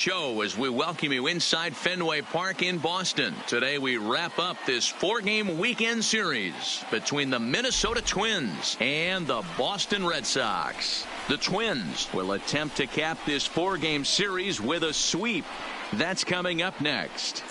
Show as we welcome you inside Fenway Park in Boston. Today we wrap up this four-game weekend series between the Minnesota Twins and the Boston Red Sox. The Twins will attempt to cap this four-game series with a sweep. That's coming up next.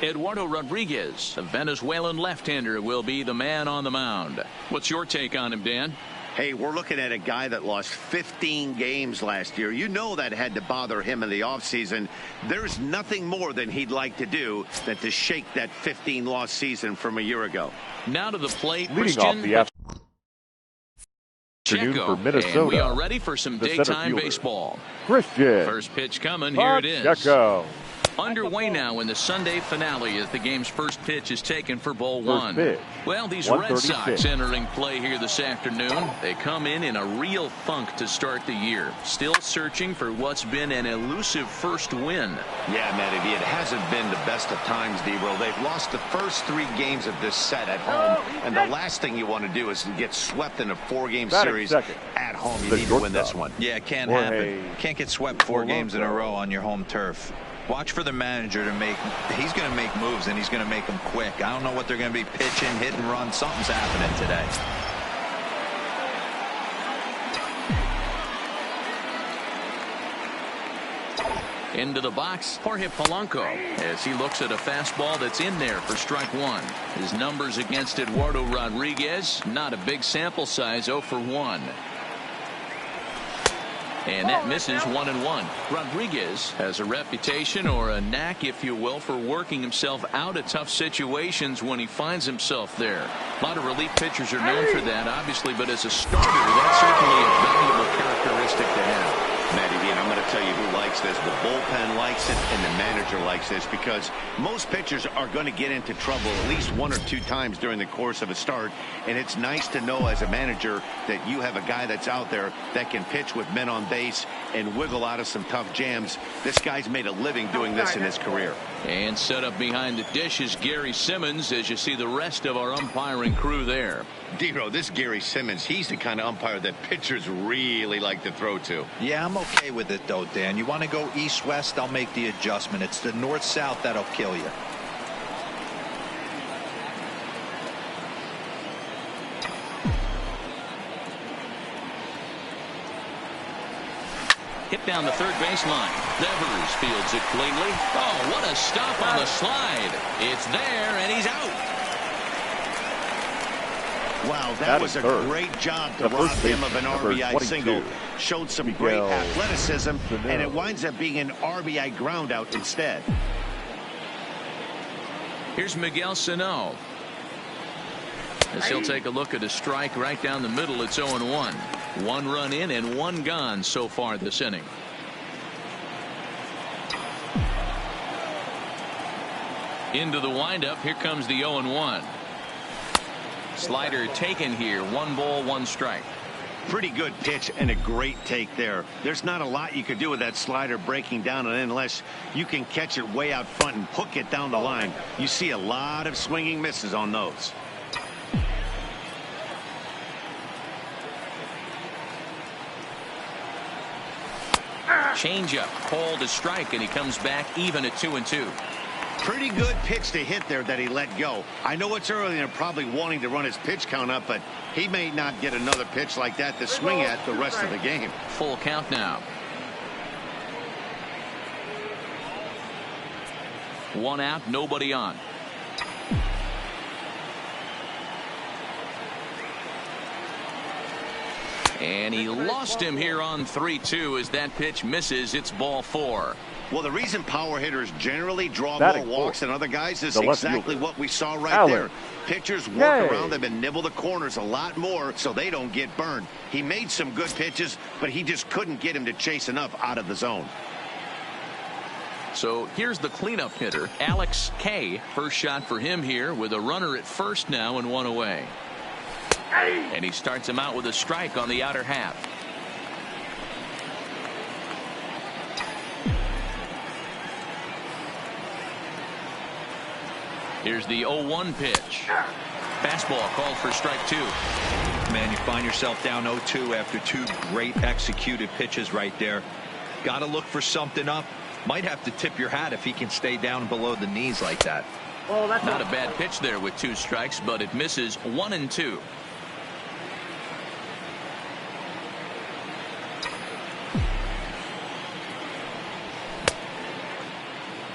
Eduardo Rodriguez, a Venezuelan left-hander, will be the man on the mound. What's your take on him, Dan? Hey, we're looking at a guy that lost 15 games last year. You know that had to bother him in the offseason. There's nothing more than he'd like to do than to shake that 15-loss season from a year ago. Now to the plate, leading off the afternoon for Minnesota. And we are ready for some daytime baseball. Christian. First pitch coming. Here it is. Pacheco. Underway now in the Sunday finale as the game's first pitch is taken for ball one. Pitch. Well, these Red Sox entering play here this afternoon. They come in a real funk to start the year. Still searching for what's been an elusive first win. Yeah, Matty, it hasn't been the best of times, D-Roll. They've lost the first 3 games of this set at home. And the last thing you want to do is to get swept in a 4-game series at home. You need to win this one. Yeah, it can't happen. Can't get swept 4 games in a row on your home turf. Watch for the manager to make. He's going to make moves, and he's going to make them quick. I don't know what they're going to be pitching, hit and run. Something's happening today. Into the box, Jorge Polanco, as he looks at a fastball that's in there for strike one. His numbers against Eduardo Rodriguez, not a big sample size, 0 for 1. And that misses 1-1. Rodriguez has a reputation, or a knack, if you will, for working himself out of tough situations when he finds himself there. A lot of relief pitchers are known for that, obviously, but as a starter, that's certainly a valuable characteristic to have. Matty, and I'm going to tell you who likes this. The bullpen likes it, and the manager likes this, because most pitchers are going to get into trouble at least 1 or 2 times during the course of a start, and it's nice to know as a manager that you have a guy that's out there that can pitch with men on base and wiggle out of some tough jams. This guy's made a living doing this in his career. And set up behind the dish is Gary Simmons, as you see the rest of our umpiring crew there. D-Row, this Gary Simmons, he's the kind of umpire that pitchers really like to throw to. Yeah, I'm okay with it, though, Dan. You want to go east-west, I'll make the adjustment. It's the north-south that'll kill you. Hit down the third baseline. Devers fields it cleanly. Oh, what a stop on the slide. It's there, and he's out. Wow, that was a great job to rob him of an RBI single. Showed some great athleticism, and it winds up being an RBI ground out instead. Here's Miguel Sano. As he'll take a look at a strike right down the middle. It's 0-1. 1 run in and 1 gone so far this inning. Into the windup. Here comes the 0-1. Slider taken here. 1 ball, 1 strike. Pretty good pitch and a great take there. There's not a lot you could do with that slider breaking down, and unless you can catch it way out front and hook it down the line, you see a lot of swinging misses on those. Changeup called a strike, and he comes back even at 2-2. Pretty good pitch to hit there that he let go. I know it's early and they're probably wanting to run his pitch count up, but he may not get another pitch like that to swing at the rest of the game. Full count now. 1 out, nobody on. And he lost him here on 3-2 as that pitch misses. It's ball 4. Well, the reason power hitters generally draw more walks than other guys is exactly what we saw right there. Pitchers work around them and nibble the corners a lot more so they don't get burned. He made some good pitches, but he just couldn't get him to chase enough out of the zone. So here's the cleanup hitter, Alex K. First shot for him here with a runner at first now and 1 away. And he starts him out with a strike on the outer half. Here's the 0-1 pitch. Fastball called for strike 2. Man, you find yourself down 0-2 after 2 great executed pitches right there. Got to look for something up. Might have to tip your hat if he can stay down below the knees like that. Oh, that's not a bad pitch there with 2 strikes, but it misses 1-2.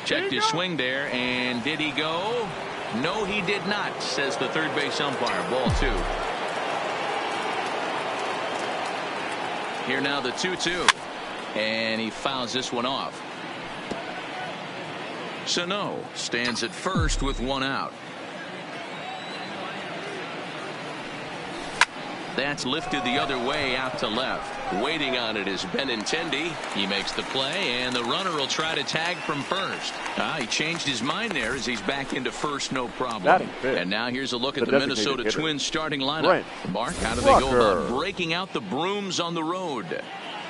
Checked his swing there, and did he go? No, he did not, says the third base umpire. Ball 2. Here now the 2-2, and he fouls this one off. Sano stands at first with 1 out. That's lifted the other way out to left. Waiting on it is Benintendi. He makes the play, and the runner will try to tag from first. He changed his mind there as he's back into first, no problem. And now here's a look at the Minnesota Twins starting lineup. Mark, how do they go about breaking out the brooms on the road?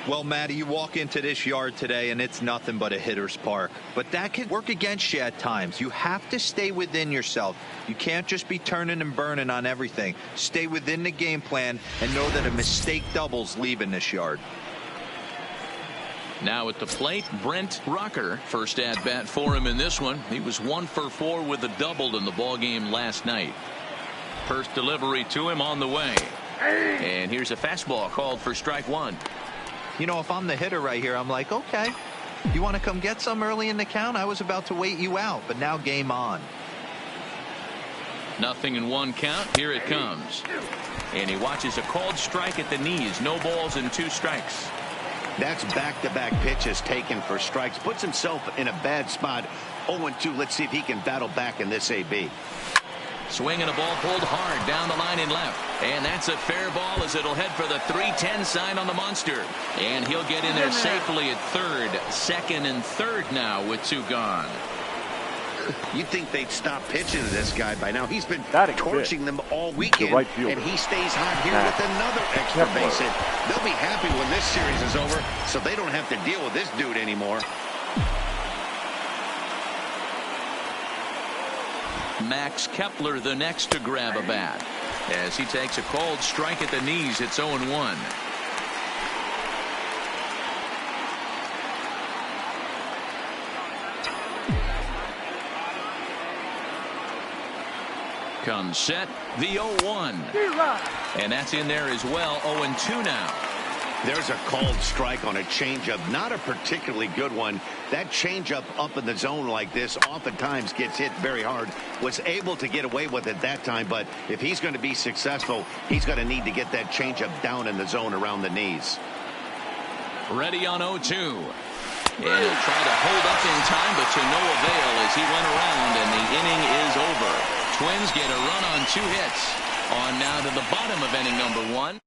Well, Matty, you walk into this yard today and it's nothing but a hitter's park. But that can work against you at times. You have to stay within yourself. You can't just be turning and burning on everything. Stay within the game plan and know that a mistake doubles leaving this yard. Now at the plate, Brent Rocker. First at bat for him in this one. He was 1 for 4 with a double in the ball game last night. First delivery to him on the way. And here's a fastball called for strike 1. You know, if I'm the hitter right here, I'm like, okay, you want to come get some early in the count? I was about to wait you out, but now game on. 0-1 count. Here it comes. And he watches a called strike at the knees. No balls and 2 strikes. That's back-to-back pitches taken for strikes. Puts himself in a bad spot. 0-2. Let's see if he can battle back in this AB. Swing and a ball pulled hard down the line in left. And that's a fair ball as it'll head for the 3-10 sign on the monster. And he'll get in there safely at third. Second and third now with 2 gone. You'd think they'd stop pitching to this guy by now. He's been torching them all weekend, and he stays hot here with another extra base hit. They'll be happy when this series is over, so they don't have to deal with this dude anymore. Max Kepler the next to grab a bat as he takes a called strike at the knees. It's 0-1. Comes set, the 0-1, and that's in there as well. 0-2 now. There's a called strike on a changeup, not a particularly good one. That changeup up in the zone like this oftentimes gets hit very hard. Was able to get away with it that time, but if he's going to be successful, he's going to need to get that changeup down in the zone around the knees. Ready on 0-2. And he'll try to hold up in time, but to no avail as he went around, and the inning is over. Twins get a run on 2 hits. On now to the bottom of inning number 1.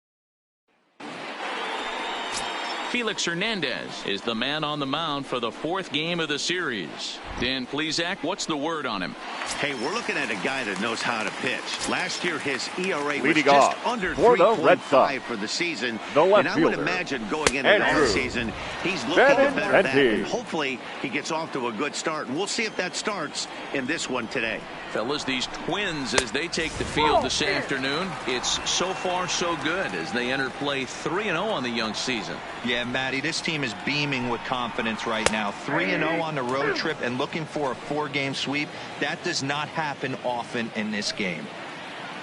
Felix Hernandez is the man on the mound for the 4th game of the series. Dan Plesac, what's the word on him? Hey, we're looking at a guy that knows how to pitch. Last year, his ERA was just under 3.5 for the season. And I would imagine going into the season, he's looking to better that. And hopefully, he gets off to a good start. And we'll see if that starts in this one today. Fellas, these Twins, as they take the field this afternoon, it's so far so good as they enter play 3-0 on the young season. Yeah, Matty, this team is beaming with confidence right now. 3-0 on the road trip and looking for a 4-game sweep. That does not happen often in this game.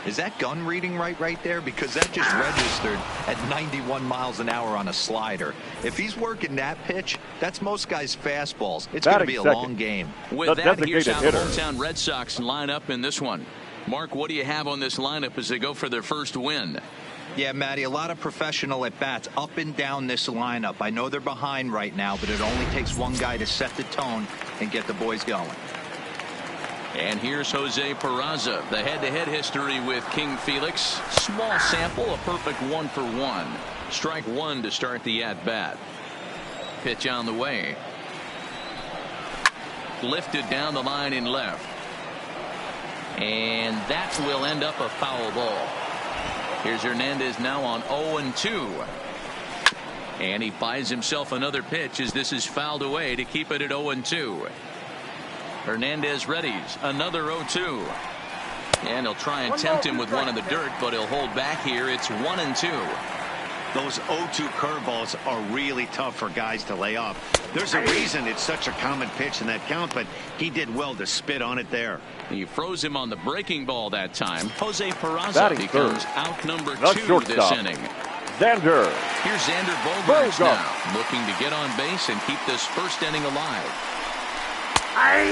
Is that gun reading right there? Because that just registered at 91 miles an hour on a slider. If he's working that pitch, that's most guys' fastballs. It's going to be a long game. With that, here's how the hometown Red Sox line up in this one. Mark, what do you have on this lineup as they go for their first win? Yeah, Matty, a lot of professional at-bats up and down this lineup. I know they're behind right now, but it only takes one guy to set the tone and get the boys going. And here's Jose Peraza. The head-to-head history with King Felix. Small sample, a perfect 1-for-1. Strike 1 to start the at-bat. Pitch on the way. Lifted down the line in left. And that will end up a foul ball. Here's Hernandez now on 0-2. And he buys himself another pitch as this is fouled away to keep it at 0-2. Hernandez readies another 0-2. And he'll try and tempt him with one in the dirt, but he'll hold back here. It's 1-2. Those 0-2 curveballs are really tough for guys to lay off. There's a reason it's such a common pitch in that count, but he did well to spit on it there. He froze him on the breaking ball that time. Jose Peraza becomes out number 2 this inning. Xander. Here's Xander Bogaerts now, looking to get on base and keep this first inning alive.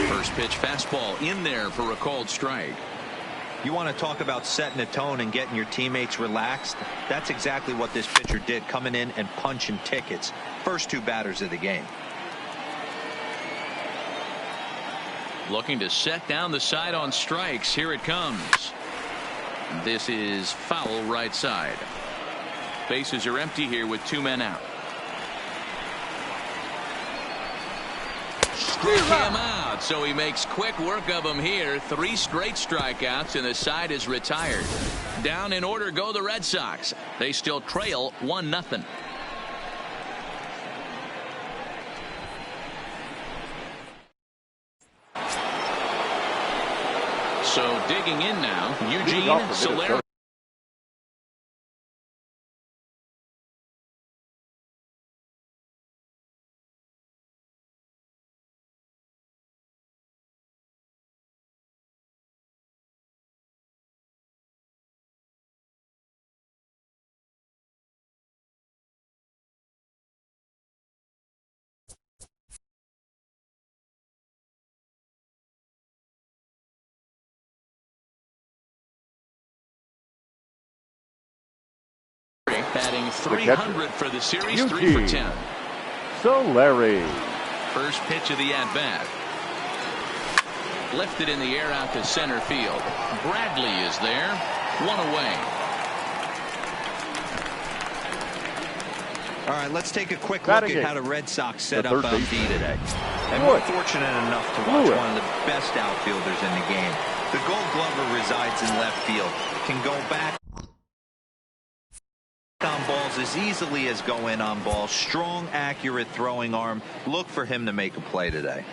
First pitch fastball in there for a called strike. You want to talk about setting a tone and getting your teammates relaxed? That's exactly what this pitcher did, coming in and punching tickets. First 2 batters of the game. Looking to set down the side on strikes. Here it comes. This is foul right side. Bases are empty here with 2 men out. Struck him out, so he makes quick work of him here. 3 straight strikeouts, and the side is retired. Down in order go the Red Sox. They still trail 1-0. So digging in now, Eugene Solari. Batting 300 for the series, 3 for 10. Solari. First pitch of the at-bat. Lifted in the air out to center field. Bradley is there. 1 away. All right, let's take a quick look at how the Red Sox set up on D today. And we're fortunate enough to watch one of the best outfielders in the game. The Gold Glover resides in left field. Can go back on balls as easily as go in on balls. Strong, accurate throwing arm. Look for him to make a play today.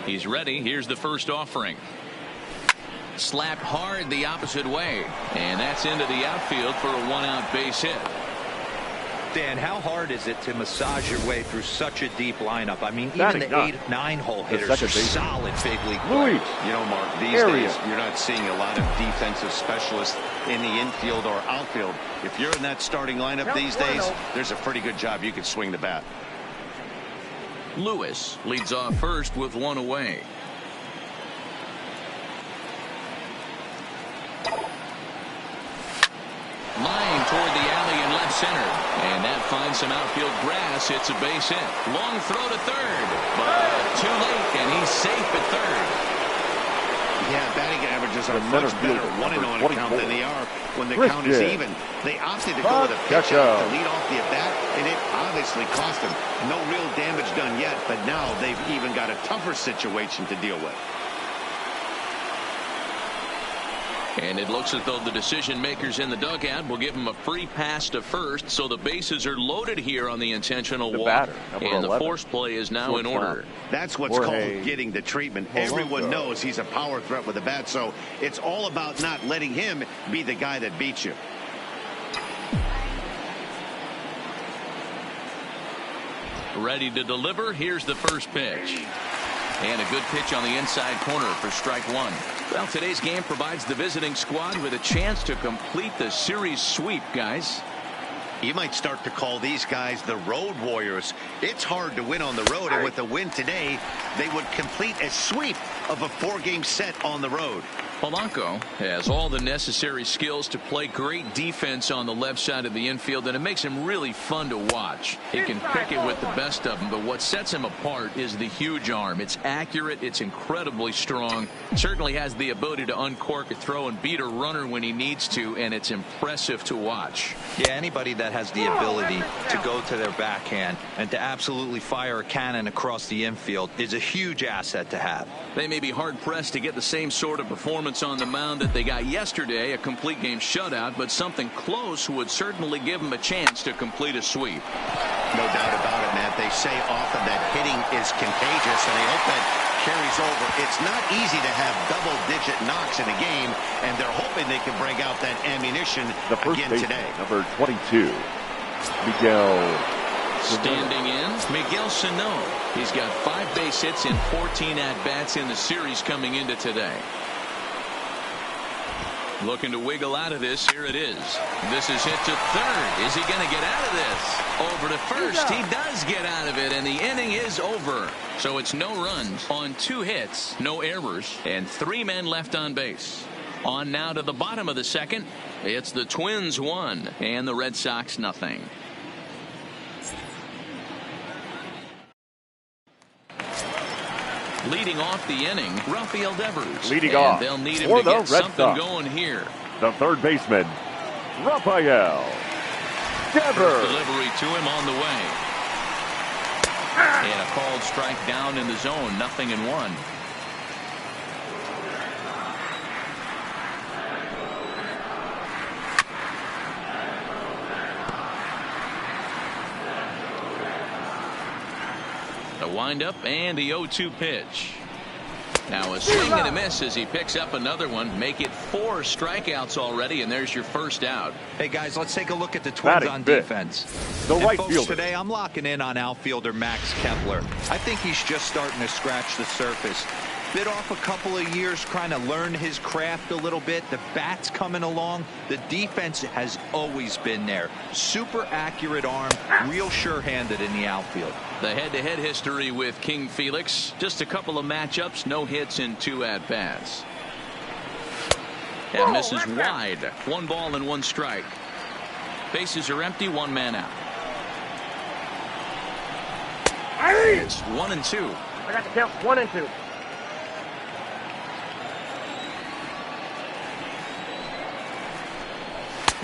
He's ready. Here's the first offering. Slapped hard the opposite way, and that's into the outfield for a 1-out base hit. Dan, how hard is it to massage your way through such a deep lineup? I mean, even the 8-9 hole hitters are solid big league players. You know, Mark, these days you're not seeing a lot of defensive specialists in the infield or outfield. If you're in that starting lineup these days, there's a pretty good job you could swing the bat. Lewis leads off first with 1 away. Line toward the alley in left center, and that finds some outfield grass. It's a base hit. Long throw to third, but too late, and he's safe at third. Yeah, batting averages are much better 1-0 on a count than they are when the count is even. They opted to go with a pitch out to lead off the at-bat, and it obviously cost them. No real damage done yet, but now they've even got a tougher situation to deal with. And it looks as though the decision makers in the dugout will give him a free pass to first, so the bases are loaded here on the intentional walk, and the force play is now in order. That's what's called getting the treatment. Everyone knows he's a power threat with a bat, so it's all about not letting him be the guy that beats you. Ready to deliver. Here's the first pitch. And a good pitch on the inside corner for strike 1. Well, today's game provides the visiting squad with a chance to complete the series sweep, guys. You might start to call these guys the road warriors. It's hard to win on the road, and with the win today, they would complete a sweep of a 4-game set on the road. Polanco has all the necessary skills to play great defense on the left side of the infield, and it makes him really fun to watch. He can pick it with the best of them, but what sets him apart is the huge arm. It's accurate, it's incredibly strong, certainly has the ability to uncork a throw and beat a runner when he needs to, and it's impressive to watch. Yeah, anybody that has the ability to go to their backhand and to absolutely fire a cannon across the infield is a huge asset to have. They may be hard-pressed to get the same sort of performance on the mound that they got yesterday, a complete game shutout, but something close would certainly give them a chance to complete a sweep. No doubt about it, Matt. They say often that hitting is contagious, and I hope that carries over. It's not easy to have double-digit knocks in a game, and they're hoping they can bring out that ammunition again today. Number 22, Miguel. Standing in, Miguel Sano. He's got 5 base hits and 14 at-bats in the series coming into today. Looking to wiggle out of this. Here it is. This is hit to third. Is he going to get out of this? Over to first. He does get out of it, and the inning is over. So it's no runs on 2 hits, no errors, and 3 men left on base. On now to the bottom of the second. It's the Twins 1 and the Red Sox nothing. Leading off the inning, Rafael Devers. Leading off they'll need him for to the get Red something Sox. going here. The third baseman, Rafael Devers. First delivery to him on the way. And a called strike down in the zone, 0-1. The windup and the 0-2 pitch. Now a swing and a miss as he picks up another one. Make it 4 strikeouts already, and there's your first out. Hey, guys, let's take a look at the Twins on defense. The right folks, fielder. today I'm locking in on outfielder Max Kepler. I think he's just starting to scratch the surface. Bit off a couple of years trying to learn his craft a little bit. The bat's coming along. The defense has always been there. Super accurate arm, real sure-handed in the outfield. The head-to-head history with King Felix. Just a couple of matchups, no hits and 2 at-bats. And misses wide. 1 ball and 1 strike. Bases are empty, 1 man out. It's 1-2. I got the count 1-2.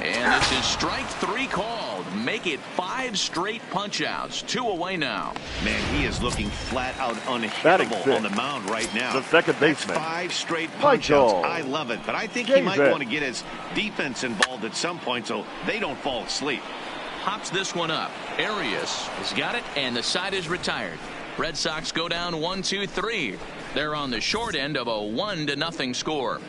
And this is strike 3 called. Make it 5 straight punch-outs. 2 away now. Man, he is looking flat out unhittable on the mound right now. The second baseman. That's 5 straight punch-outs. Michael. I love it, but I think he might want to get his defense involved at some point so they don't fall asleep. Hops this one up. Arias has got it, and the side is retired. Red Sox go down 1-2-3. They're on the short end of a 1-0 score.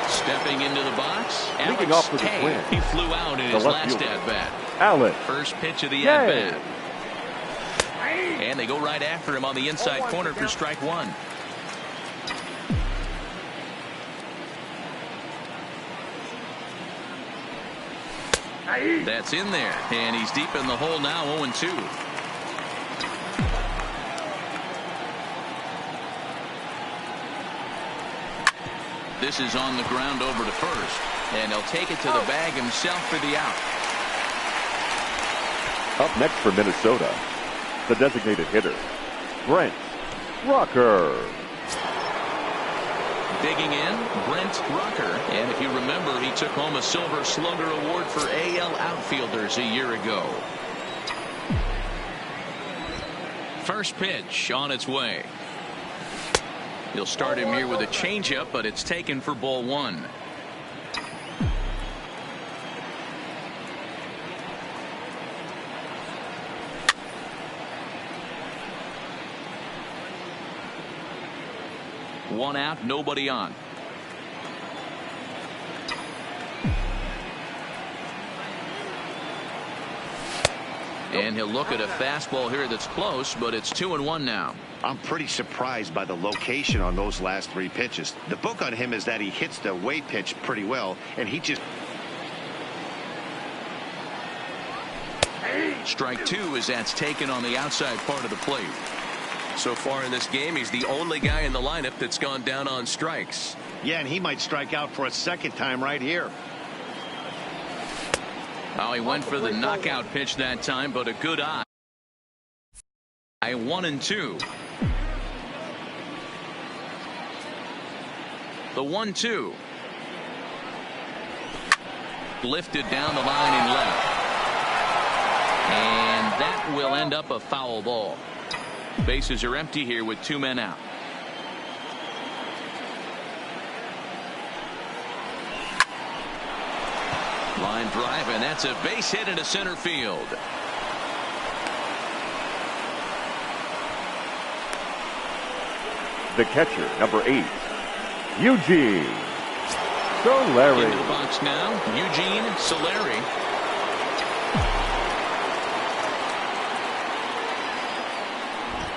Stepping into the box, Leading Alex off with the Kay. Twins. He flew out in The his left last fielder. at-bat. Alex First pitch of the Kay. at-bat. And they go right after him on the inside corner for strike 1. That's in there. And he's deep in the hole now, 0-2. This is on the ground over to first. And he'll take it to the bag himself for the out. up next for Minnesota, the designated hitter, Brent Rucker. Digging in, Brent Rucker. And if you remember, he took home a Silver Slugger Award for AL outfielders a year ago. First pitch on its way. He'll start him here with a changeup, but it's taken for ball 1. One out, nobody on. And he'll look at a fastball here that's close, but it's 2-1 now. I'm pretty surprised by the location on those last 3 pitches. The book on him is that he hits the away pitch pretty well, and he just... Strike 2 as that's taken on the outside part of the plate. So far in this game, he's the only guy in the lineup that's gone down on strikes. Yeah, and he might strike out for a second time right here. Oh, he went for the knockout pitch that time, but a good eye. 1-2. The 1-2. Lifted down the line and left. And that will end up a foul ball. Bases are empty here with 2 men out. Line drive, and that's a base hit into center field. The catcher, number 8, Eugene Solari. Into the box now, Eugene Solari.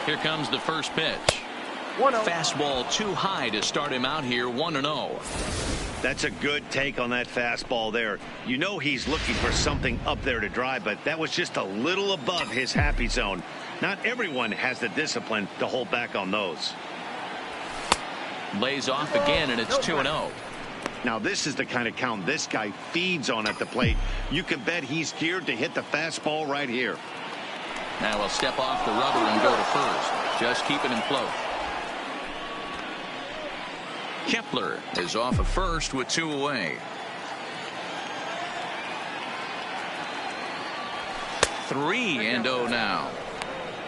Here comes the first pitch. 1-0. Fastball too high to start him out here, 1-0. That's a good take on that fastball there. You know he's looking for something up there to drive, but that was just a little above his happy zone. Not everyone has the discipline to hold back on those. Lays off again, and it's 2-0. Now this is the kind of count this guy feeds on at the plate. You can bet he's geared to hit the fastball right here. Now he'll step off the rubber and go to first. Just keeping him close. Kepler is off of first with 2 away. 3-0 now.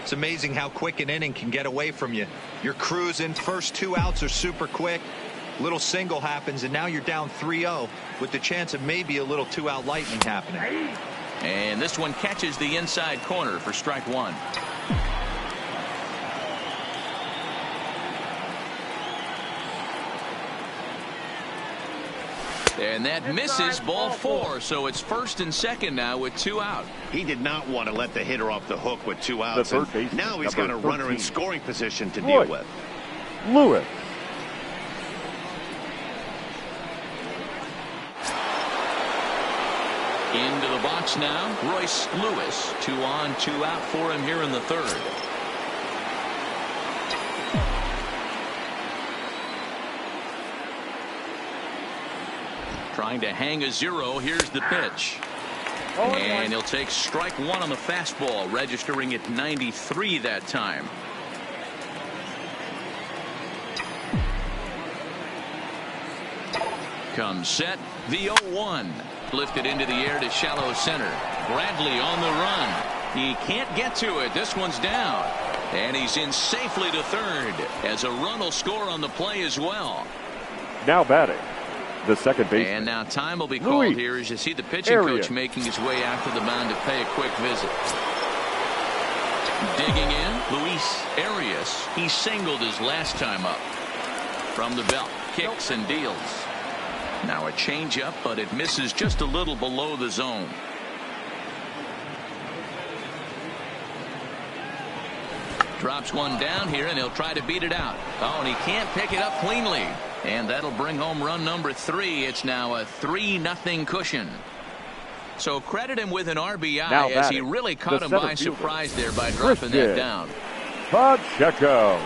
It's amazing how quick an inning can get away from you. You're cruising. First 2 outs are super quick. Little single happens, and now you're down 3-0 with the chance of maybe a little 2-out lightning happening. And this one catches the inside corner for strike 1. And that misses, ball 4. So it's first and second now with 2 out. He did not want to let the hitter off the hook with 2 outs. The third baseman, now he's got a runner in scoring position to Roy deal with. Lewis. Into the box now, Royce Lewis. 2 on, 2 out for him here in the third. Trying to hang a 0. Here's the pitch. And he'll take strike 1 on the fastball, registering at 93 that time. Comes set, the 0-1. Lifted into the air to shallow center. Bradley on the run. He can't get to it. This one's down. And he's in safely to third, as a run will score on the play as well. Now batting, the second baseman. And now time will be called here as you see the pitching coach making his way out to the mound to pay a quick visit. Digging in, Luis Arias. He singled his last time up. From the belt, kicks and deals. Now a changeup, but it misses just a little below the zone. Drops one down here, and he'll try to beat it out. Oh, and he can't pick it up cleanly. And that'll bring home run number 3. It's now a 3-0 cushion. So credit him with an RBI as he really caught him by surprise there by dropping that down. Pacheco.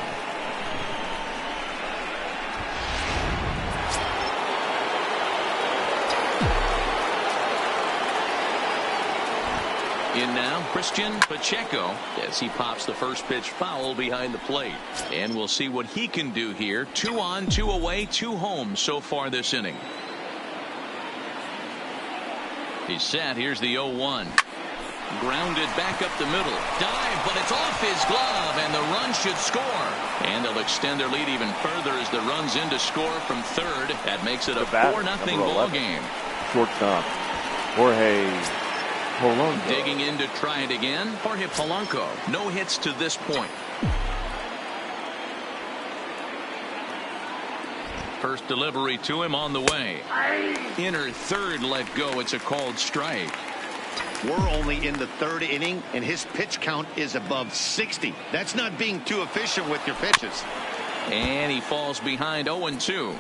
In now, Christian Pacheco as he pops the first pitch foul behind the plate. And we'll see what he can do here. 2 on, 2 away, 2 home so far this inning. He's set. Here's the 0-1. Grounded back up the middle. Dive, but it's off his glove, and the run should score. And they'll extend their lead even further as the run's in to score from third. That makes it a 4-0 ball game. Shortstop, Jorge Polanco. Digging in to try it again. Jorge Polanco. No hits to this point. First delivery to him on the way. Inner third let go. It's a called strike. We're only in the 3rd inning, and his pitch count is above 60. That's not being too efficient with your pitches. And he falls behind 0-2.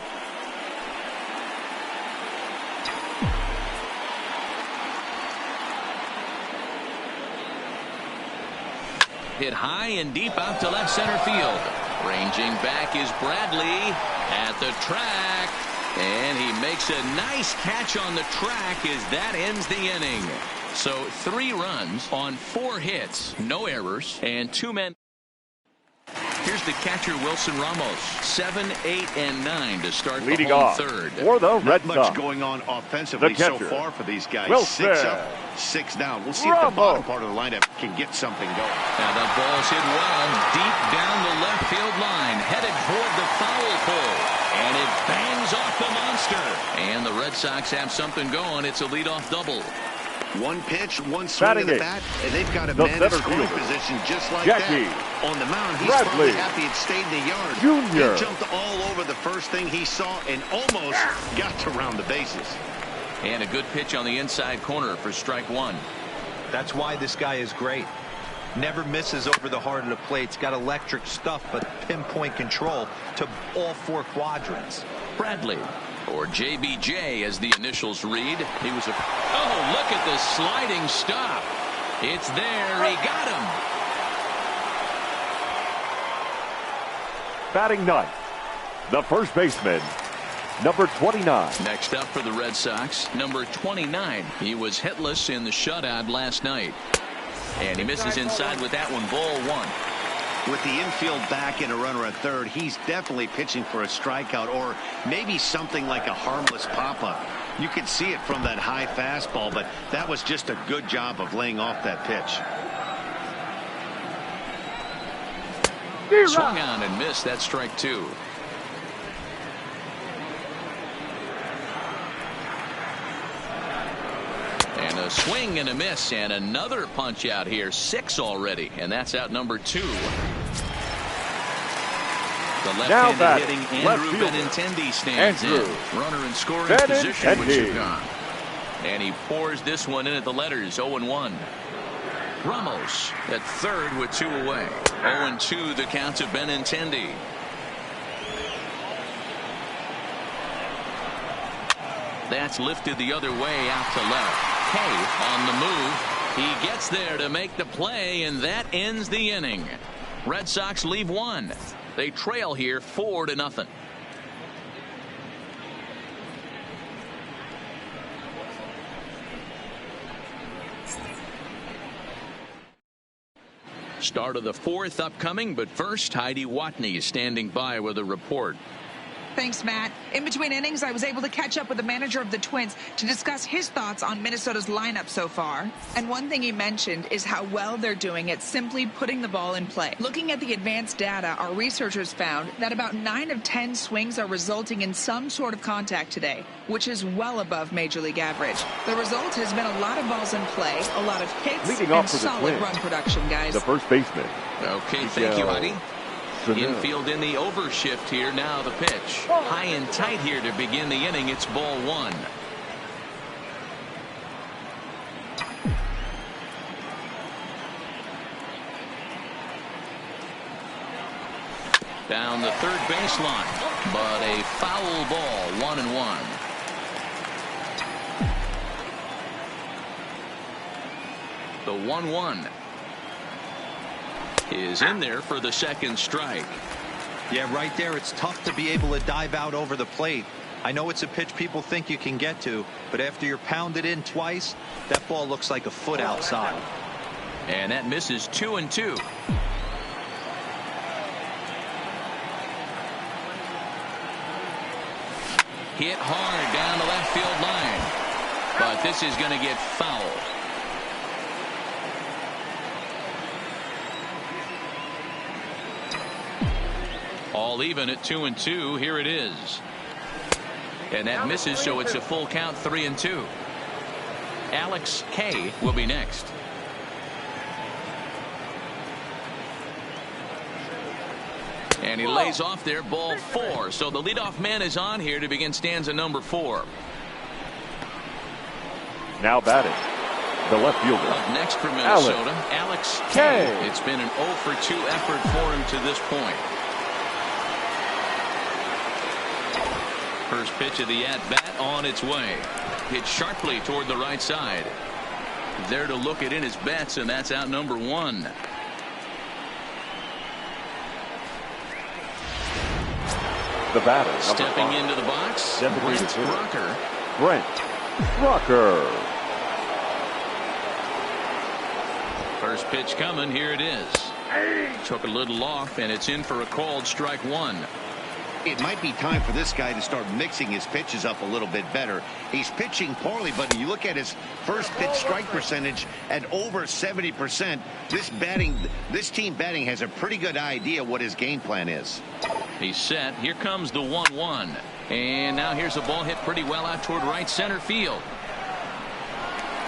Hit high and deep out to left center field. Ranging back is Bradley at the track. And he makes a nice catch on the track as that ends the inning. So 3 runs on 4 hits, no errors, and 2 men. Here's the catcher, Wilson Ramos. 7, 8, and 9 to start leading the off third. For the Red Not Sox. much going on offensively so far for these guys. Wilson. 6 up, 6 down. We'll see if the bottom part of the lineup can get something going. Now the ball's hit well deep down the left field line, headed toward the foul pole. And it bangs off the monster. And the Red Sox have something going. It's a leadoff double. One pitch, one swing of the bat, and they've got a man in scoring position just like that. On the mound, he's probably happy it stayed in the yard. He jumped all over the first thing he saw and almost got to round the bases. And a good pitch on the inside corner for strike one. That's why this guy is great. Never misses over the heart of the plate. He's got electric stuff, but pinpoint control to all four quadrants. Bradley, or JBJ as the initials read. He was a... Oh, look at the sliding stop. It's there. He got him. Batting ninth, the first baseman, number 29. Next up for the Red Sox, number 29. He was hitless in the shutout last night. And he misses inside with that one. Ball one. With the infield back and a runner at third, he's definitely pitching for a strikeout or maybe something like a harmless pop-up. You could see it from that high fastball, but that was just a good job of laying off that pitch. Swung on and missed. That's strike two. And a swing and a miss, and another punch out here. 6 already, and that's out number 2. The left-handed hitting Andrew Benintendi stands in. Runner in scoring position when you've gone. And he pours this one in at the letters. 0-1. Ramos at third with 2 away. 0-2 the count to Benintendi. That's lifted the other way out to left. Kay on the move. He gets there to make the play, and that ends the inning. Red Sox leave 1. They trail here 4-0. Start of the 4th upcoming, but first, Heidi Watney is standing by with a report. Thanks, Matt. In between innings, I was able to catch up with the manager of the Twins to discuss his thoughts on Minnesota's lineup so far. And one thing he mentioned is how well they're doing at simply putting the ball in play. Looking at the advanced data, our researchers found that about 9 of 10 swings are resulting in some sort of contact today, which is well above Major League average. The result has been a lot of balls in play, a lot of hits, and solid run production, guys. The first baseman. Okay, thank you, Heidi. Infield in the overshift here. Now the pitch. High and tight here to begin the inning. It's ball 1. Down the third baseline, but a foul ball. 1-1. The 1-1 is in there for the second strike. Yeah, right there. It's tough to be able to dive out over the plate. I know it's a pitch people think you can get to, but after you're pounded in twice, that ball looks like a foot outside. And that misses 2-2. Hit hard down the left field line, but this is going to get foul. All even at 2-2. Here it is. And that misses, so it's a full count. 3-2. Alex Kay will be next. And he lays off there. Ball 4. So the leadoff man is on here to begin stanza number 4. Now batting, the left fielder. Up next for Minnesota, Alex Kay. It's been an 0-for-2 effort for him to this point. First pitch of the at-bat on its way. Hit sharply toward the right side. There to look it in his bets, and that's out number 1. The batter, stepping into the box, Brent Rocker. Brent Rocker. First pitch coming. Here it is. Took a little off, and it's in for a called strike 1. it might be time for this guy to start mixing his pitches up a little bit better. He's pitching poorly, but you look at his first pitch strike percentage at over 70%. This team batting has a pretty good idea what his game plan is. He's set. Here comes the 1-1. And now here's a ball hit pretty well out toward right center field.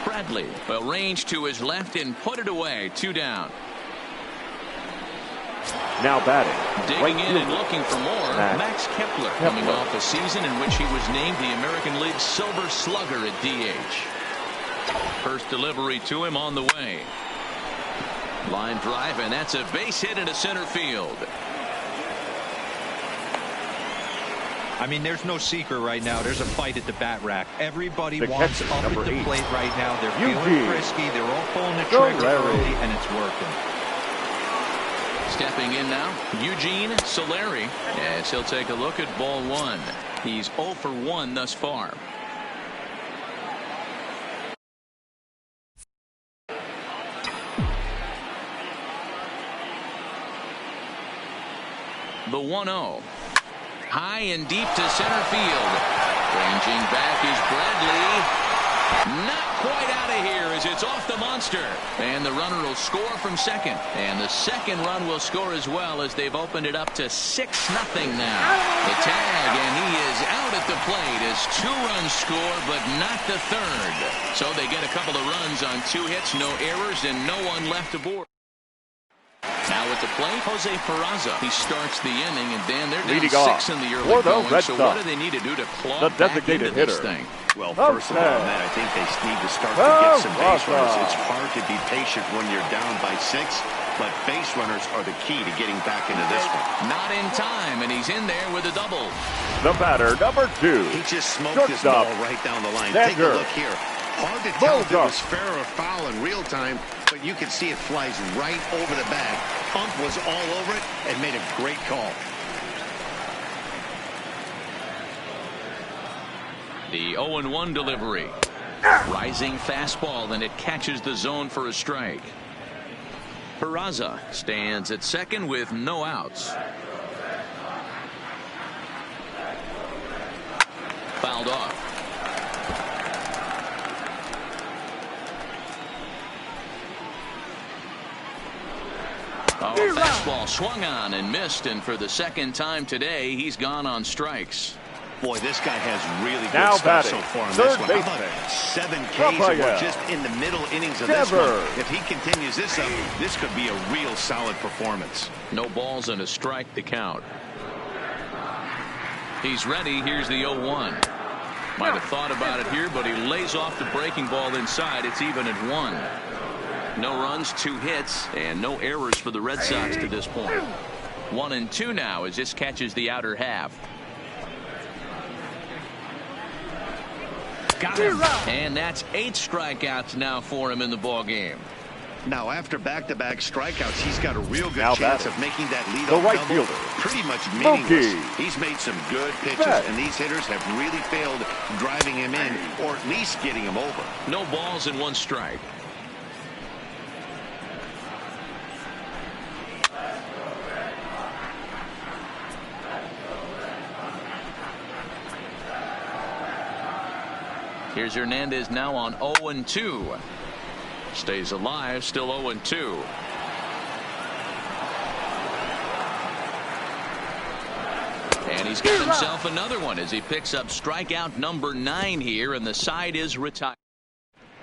Bradley will range to his left and put it away. 2 down. Now batting. Digging in and looking for more, Max Kepler, coming off a season in which he was named the American League Silver Slugger at DH. First delivery to him on the way. Line drive, and that's a base hit into center field. I mean, there's no secret right now. There's a fight at the bat rack. Everybody The wants catcher, up at number the 8. plate right now. They're Eugene. feeling frisky. They're all pulling the trigger Larry. early, and it's working. Stepping in now, Eugene Solari, as he'll take a look at ball 1. He's 0 for 1 thus far. The 1-0. High and deep to center field. Ranging back is Bradley. Not quite out of here as it's off the monster. And the runner will score from second. And the second run will score as well as they've opened it up to 6-0 now. The tag, and he is out at the plate as 2 runs score, but not the third. So they get a couple of runs on 2 hits, no errors, and no one left aboard. Now at the plate, Jose Peraza. He starts the inning, and Dan, they're down 6 in the early going. So what do they need to do to claw back into this thing? Well, first of all, Matt, I think they need to start to get some base runners. It's hard to be patient when you're down by 6, but base runners are the key to getting back into this one. Not in time, and he's in there with a double. The batter, number 2. He just smoked this ball right down the line. Take a look here. Hard to tell if it was fair or foul in real time, but you can see it flies right over the bag. Ump was all over it and made a great call. The 0-1 delivery. Rising fastball, and it catches the zone for a strike. Peraza stands at second with no outs. Fouled off. Oh, fastball swung on and missed, and for the second time today, he's gone on strikes. Boy, this guy has really good stuff so far in this one. How about 7 Ks, and we're just in the middle innings of this one. If he continues this up, this could be a real solid performance. No balls and a strike to count. He's ready. Here's the 0-1. Might have thought about it here, but he lays off the breaking ball inside. It's even at 1. No runs, 2 hits, and no errors for the Red Sox to this point. 1-2 now as this catches the outer half. Got him. And that's 8 strikeouts now for him in the ball game. Now, after back-to-back strikeouts, he's got a real good chance of making that leadoff double pretty much meaningless. He's made some good pitches, and these hitters have really failed driving him in or at least getting him over. No balls and 1 strike. Here's Hernandez now on 0-2. Stays alive, still 0-2. And he's got himself another one as he picks up strikeout number 9 here, and the side is retired.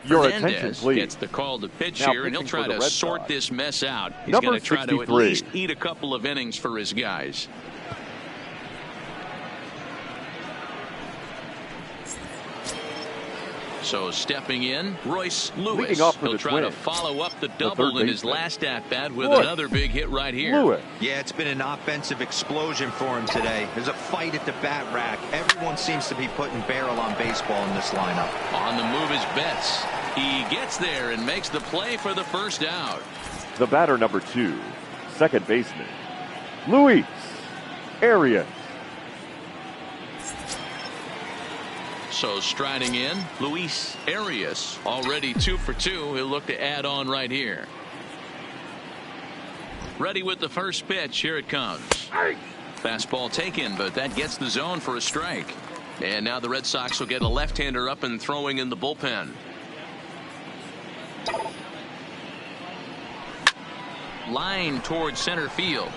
Your Hernandez attention, please. gets the call to pitch Now here, and he'll try to sort this mess out. He's Number going to try 63. to at least eat a couple of innings for his guys. So stepping in, Royce Lewis. He'll try to follow up the double in his last at-bat with another big hit right here. Yeah, it's been an offensive explosion for him today. There's a fight at the bat rack. Everyone seems to be putting barrel on baseball in this lineup. On the move is Betts. He gets there and makes the play for the first out. The batter, number 2, second baseman, Luis Arias. So striding in, Luis Arias, already 2 for 2. He'll look to add on right here. Ready with the first pitch. Here it comes. Fastball taken, but that gets the zone for a strike. And now the Red Sox will get a left-hander up and throwing in the bullpen. Line towards center field.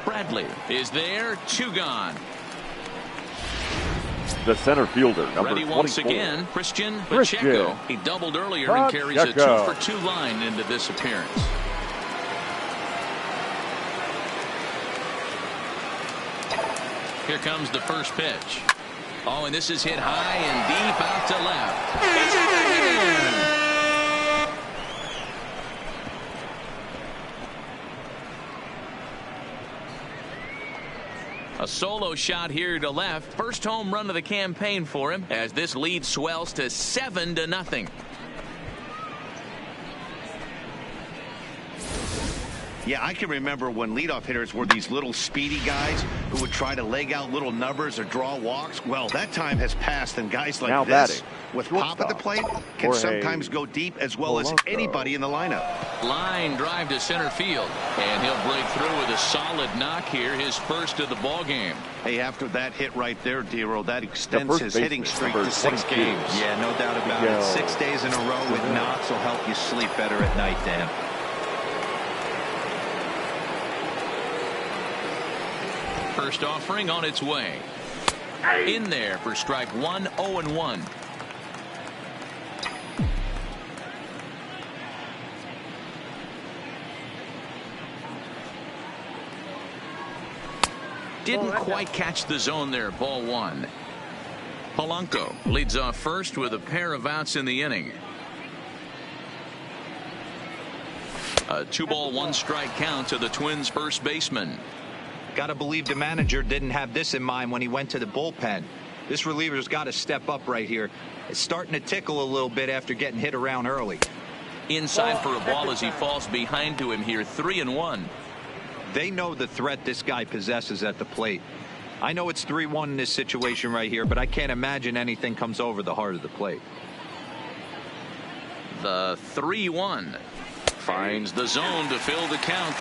Bradley is there. 2 gone. The center fielder, number Ready 24. once again, Christian Pacheco. He doubled earlier and carries a 2-for-2 line into this appearance. Here comes the first pitch. Oh, and this is hit high and deep out to left. It's out again. A solo shot here to left. First home run of the campaign for him as this lead swells to 7-0. Yeah, I can remember when leadoff hitters were these little speedy guys who would try to leg out little numbers or draw walks. Well, that time has passed, and guys like Now this, batting, with pop at the plate, can sometimes go deep as well as anybody in the lineup. Line drive to center field, and he'll break through with a solid knock here, his first of the ball game. Hey, after that hit right there, Dero, that extends his hitting streak to 6 games. Yeah, no doubt about it. 6 days in a row with knocks will help you sleep better at night, Dan. First offering on its way. In there for strike 1, 0-1. Didn't quite catch the zone there. Ball 1. Polanco leads off first with a pair of outs in the inning. A 2-ball, 1-strike count to the Twins' first baseman. Got to believe the manager didn't have this in mind when he went to the bullpen. This reliever's got to step up right here. It's starting to tickle a little bit after getting hit around early. Inside for a ball as he falls behind to him here. 3-1. They know the threat this guy possesses at the plate. I know it's 3-1 in this situation right here, but I can't imagine anything comes over the heart of the plate. The 3-1 finds the zone to fill the count.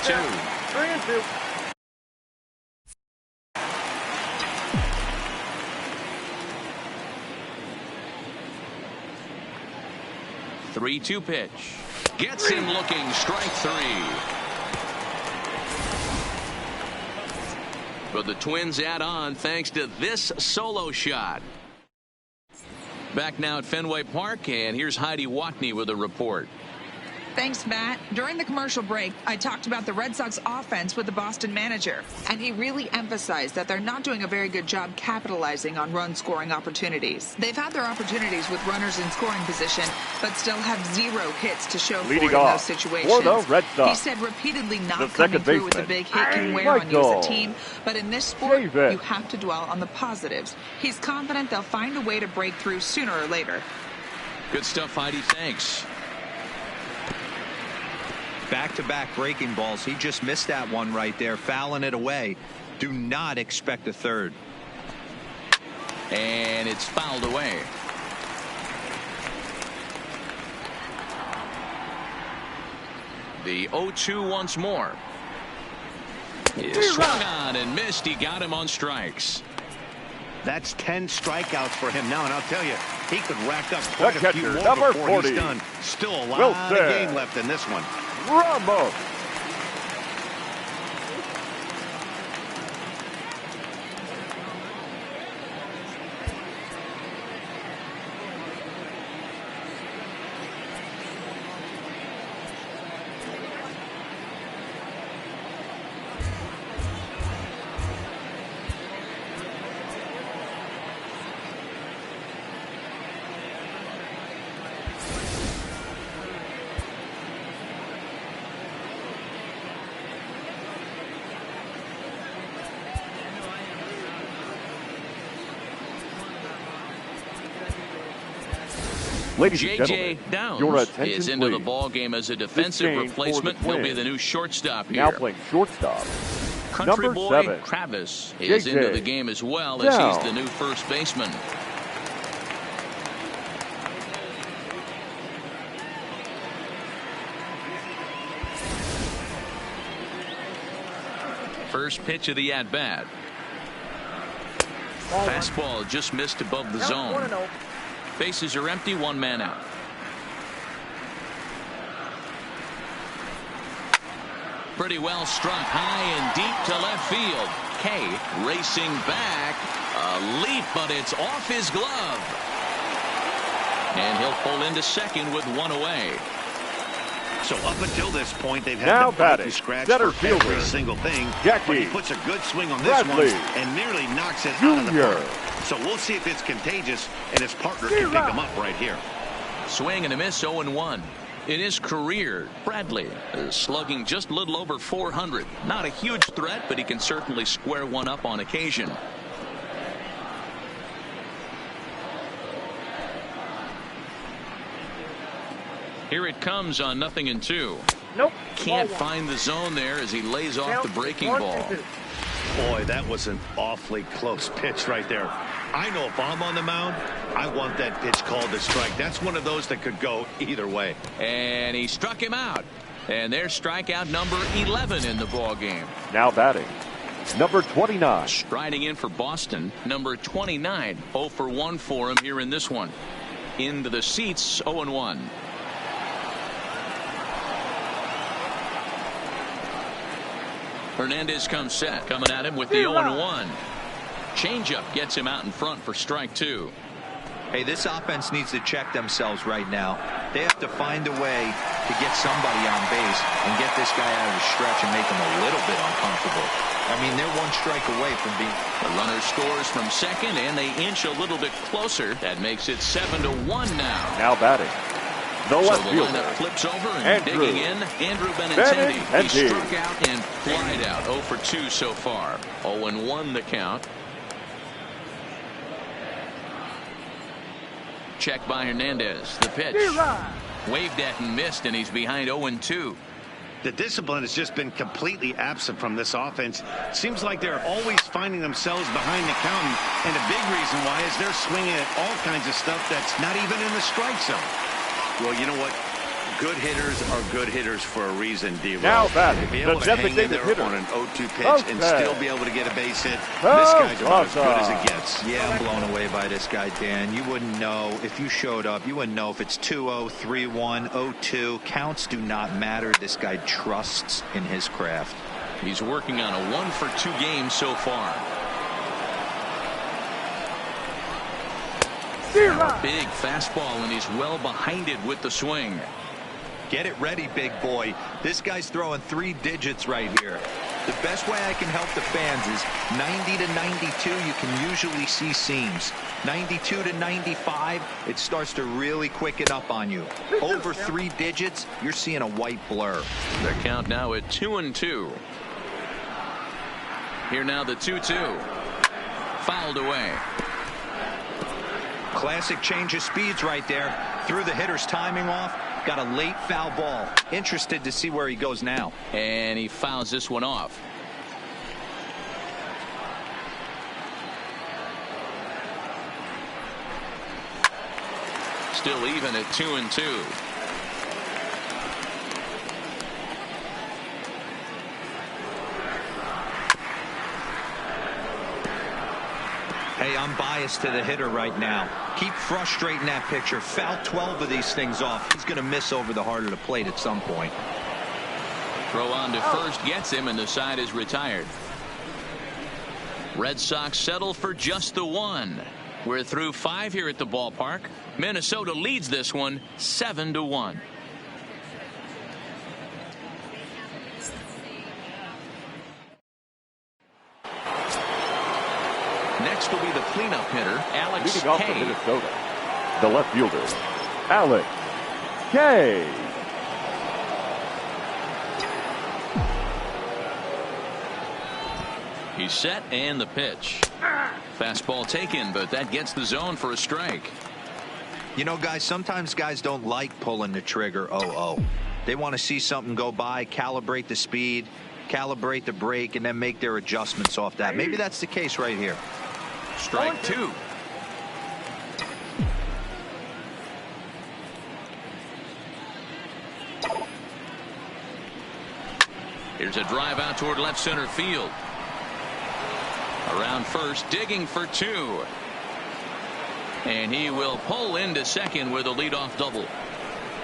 3-2. 3-2. 3-2 pitch. Gets him looking. Strike 3. But the Twins add on thanks to this solo shot. Back now at Fenway Park, and here's Heidi Watney with a report. Thanks, Matt. During the commercial break, I talked about the Red Sox offense with the Boston manager, and he really emphasized that they're not doing a very good job capitalizing on run-scoring opportunities. They've had their opportunities with runners in scoring position, but still have 0 hits to show for it in those situations. For the Red Sox, he said repeatedly not coming through with a big hit can wear on you as a team, but in this sport, you have to dwell on the positives. He's confident they'll find a way to break through sooner or later. Good stuff, Heidi. Thanks. Back-to-back breaking balls. He just missed that one right there, fouling it away. Do not expect a third. And it's fouled away. The 0-2 once more. He swung on and missed. He got him on strikes. That's 10 strikeouts for him now, and I'll tell you, he could rack up quite a few more number before 40. he's done. Still a lot of game left in this one. Ramos. Ladies and gentlemen, Downs your attention, is into please. the ball game as a defensive replacement. He'll be the new shortstop here. Now playing shortstop. Country number boy 7. Travis is into the game as well as he's the new first baseman. First pitch of the at-bat. Fastball just missed above the zone. Bases are empty, 1 man out. Pretty well struck high and deep to left field. Kay racing back. A leap, but it's off his glove. And he'll pull into second with 1 away. So up until this point, they've had to bite and scratch for every single thing. But he puts a good swing on this one and nearly knocks it out of the park. So we'll see if it's contagious and his partner can pick him up right here. Swing and a miss, 0-1. In his career, Bradley is slugging just a little over 400. Not a huge threat, but he can certainly square one up on occasion. Here it comes on 0-2. Nope. Can't find the zone there as he lays off the breaking ball. Boy, that was an awfully close pitch right there. I know if I'm on the mound, I want that pitch called a strike. That's one of those that could go either way. And he struck him out. And there's strikeout number 11 in the ball game. Now batting, number 29. Striding in for Boston, number 29. 0 for 1 for him here in this one. Into the seats, 0-1. Hernandez comes set, coming at him with the 0-1. Changeup gets him out in front for strike 2. Hey, this offense needs to check themselves right now. They have to find a way to get somebody on base and get this guy out of the stretch and make him a little bit uncomfortable. I mean, they're 1 strike away from being... The runner scores from second, and they inch a little bit closer. That makes it 7-1 now. Now batting, the left so the fielder. lineup flips over and digging in, Andrew Benintendi. He struck out and flied out. 0 for 2 so far. 0-1 the count. Check by Hernandez. The pitch. Waved at and missed, and he's behind 0-2. The discipline has just been completely absent from this offense. Seems like they're always finding themselves behind the counter, and a big reason why is they're swinging at all kinds of stuff that's not even in the strike zone. Well, you know what? Good hitters are good hitters for a reason, D-Roll. Now batting, Be the able to hang in designated there hitter. on an 0-2 pitch Okay. and still be able to get a base hit. This guy's about as good as it gets. Yeah, I'm blown away by this guy, Dan. You wouldn't know if you showed up. You wouldn't know if it's 2-0, 3-1, 0-2. Counts do not matter. This guy trusts in his craft. He's working on a 1-for-2 game so far. A big fastball, and he's well behind it with the swing. Get it ready, big boy. This guy's throwing 3 digits right here. The best way I can help the fans is 90 to 92, you can usually see seams. 92 to 95, it starts to really quicken up on you. Over 3 digits, you're seeing a white blur. The count now at 2-2. Here now the 2-2. Fouled away. Classic change of speeds right there. Threw the hitter's timing off. Got a late foul ball. Interested to see where he goes now. And he fouls this one off. Still even at 2-2. Hey, I'm biased to the hitter right now. Keep frustrating that pitcher. Foul 12 of these things off. He's going to miss over the heart of the plate at some point. Throw on to first gets him, and the side is retired. Red Sox settle for just the 1. We're through 5 here at the ballpark. Minnesota leads this one 7-1. Next will be the cleanup hitter, Alex Leading off for Kay. Minnesota, the left fielder, Alex Kay. He's set, and the pitch. Fastball taken, but that gets the zone for a strike. You know, guys, sometimes guys don't like pulling the trigger 0-0. They want to see something go by, calibrate the speed, calibrate the brake, and then make their adjustments off that. Maybe that's the case right here. Strike 2. Here's a drive out toward left center field. Around first, digging for 2. And he will pull into second with a leadoff double.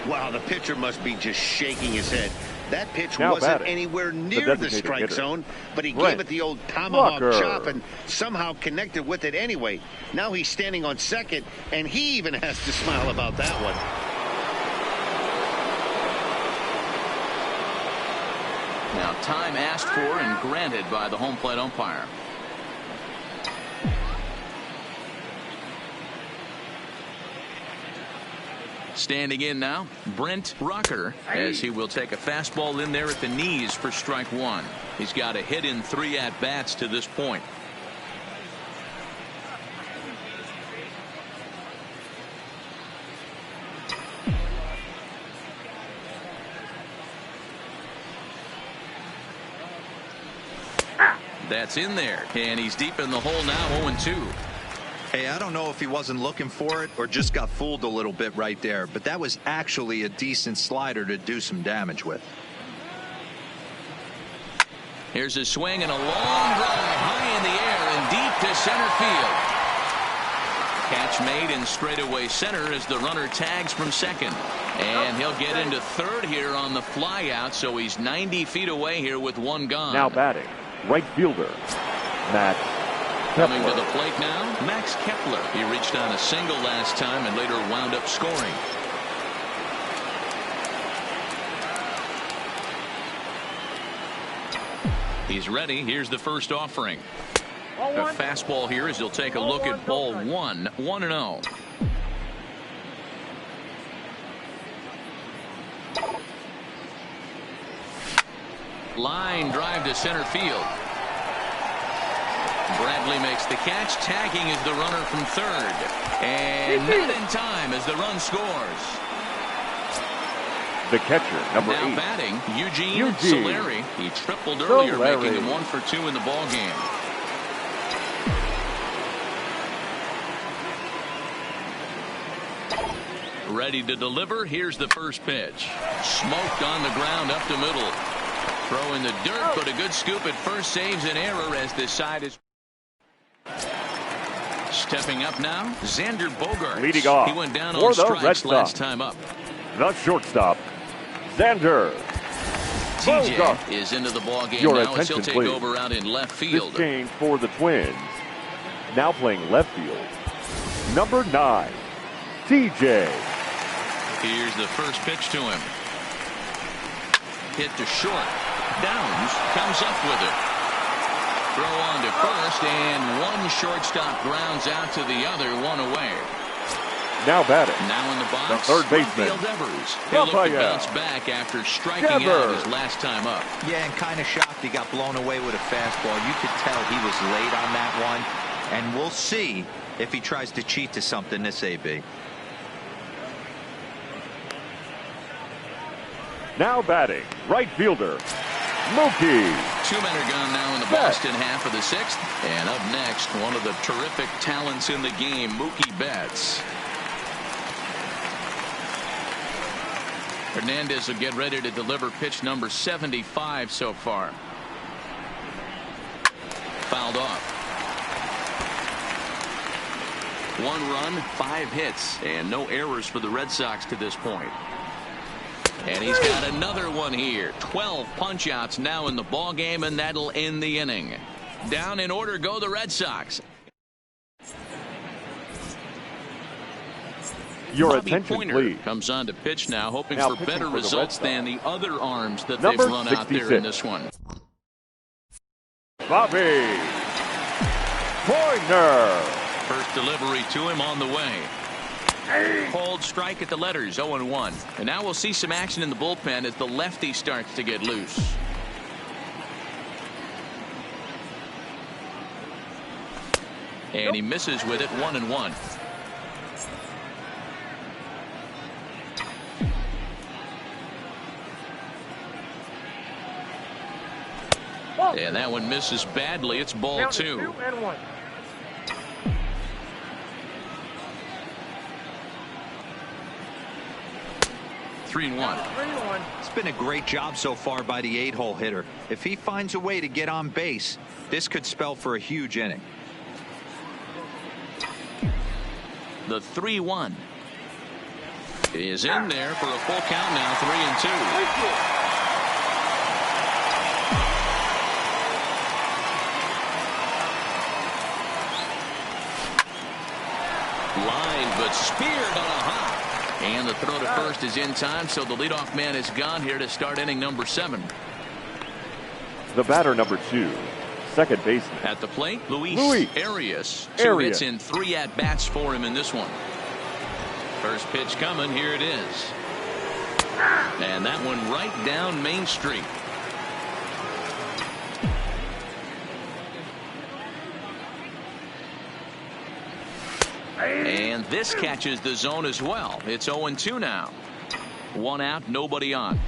Wow, the pitcher must be just shaking his head. That pitch Now wasn't batting, anywhere near the strike hitter, zone, but he Brent gave it the old tomahawk Walker. chop and somehow connected with it anyway. Now he's standing on second, and he even has to smile about that one. Now time asked for and granted by the home plate umpire. Standing in now, Brent Rucker, as he will take a fastball in there at the knees for strike 1. He's got a hit in 3 at-bats to this point. That's in there, and he's deep in the hole now, 0-2. Hey, I don't know if he wasn't looking for it or just got fooled a little bit right there, but that was actually a decent slider to do some damage with. Here's a swing and a long drive high in the air and deep to center field. Catch made in straightaway center as the runner tags from second. And he'll get into third here on the fly out, so he's 90 feet away here with 1 gone. Now batting, right fielder, Max Coming to Kepler. the plate now, Max Kepler. He reached on a single last time and later wound up scoring. He's ready. Here's the first offering. A fastball here as he'll take a look at ball 1, 1-0. Line drive to center field. Bradley makes the catch. Tagging is the runner from third. And not in time as the run scores. The catcher, number Now 8. batting, Eugene Solari. He tripled earlier, making him 1 for 2 in the ball game. Ready to deliver. Here's the first pitch. Smoked on the ground up the middle. Throw in the dirt, but a good scoop at first saves an error as this side is. Stepping up now, Xander Bogaerts. Leading off he went down for on the Red strikes Sox. last time up. The shortstop, Xander TJ Bogaerts. is into the ball game Your now as he'll attention, take please. over out in left This field. change for the Twins. Now playing left field, number 9, TJ. Here's the first pitch to him. Hit to short. Downs comes up with it. Throw on to first, and one shortstop grounds out to the other, one away. Now batting, Now in the box, the third baseman, Rafael Devers. He'll look to Rafael bounce back after striking out Devers. his last time up. Yeah, and kind of shocked he got blown away with a fastball. You could tell he was late on that one. And we'll see if he tries to cheat to something this AB. now batting, right fielder, Mookie. 2 men are gone now in the Boston half of the 6th. And up next, one of the terrific talents in the game, Mookie Betts. Hernandez will get ready to deliver pitch number 75 so far. Fouled off. 1 run, 5 hits, and no errors for the Red Sox to this point. And he's got another one here. 12 punch-outs now in the ball game, and that'll end the inning. Down in order go the Red Sox. Your Bobby attention, Pointer please. comes on to pitch now, hoping Now for pitching better for the Red results Sox. than the other arms that Number they've run out there in 66. this one. Bobby Pointer. First delivery to him on the way. Cold strike at the letters, 0-1. And now we'll see some action in the bullpen as the lefty starts to get loose. And he misses with it, 1-1. And that one misses badly. It's ball 2. 3-1. It's been a great job so far by the 8-hole hitter. If he finds a way to get on base, this could spell for a huge inning. The 3-1 is in there for a full count now, 3-2. Line, but speared on a hop. And the throw to first is in time, so the leadoff man is gone here to start inning number 7. The batter, number 2, second baseman. At the plate, Luis Arias. 2 Arias. hits in 3 at-bats for him in this one. First pitch coming, here it is. And that one right down Main Street. And this catches the zone as well. It's 0-2 now. 1 out, nobody on.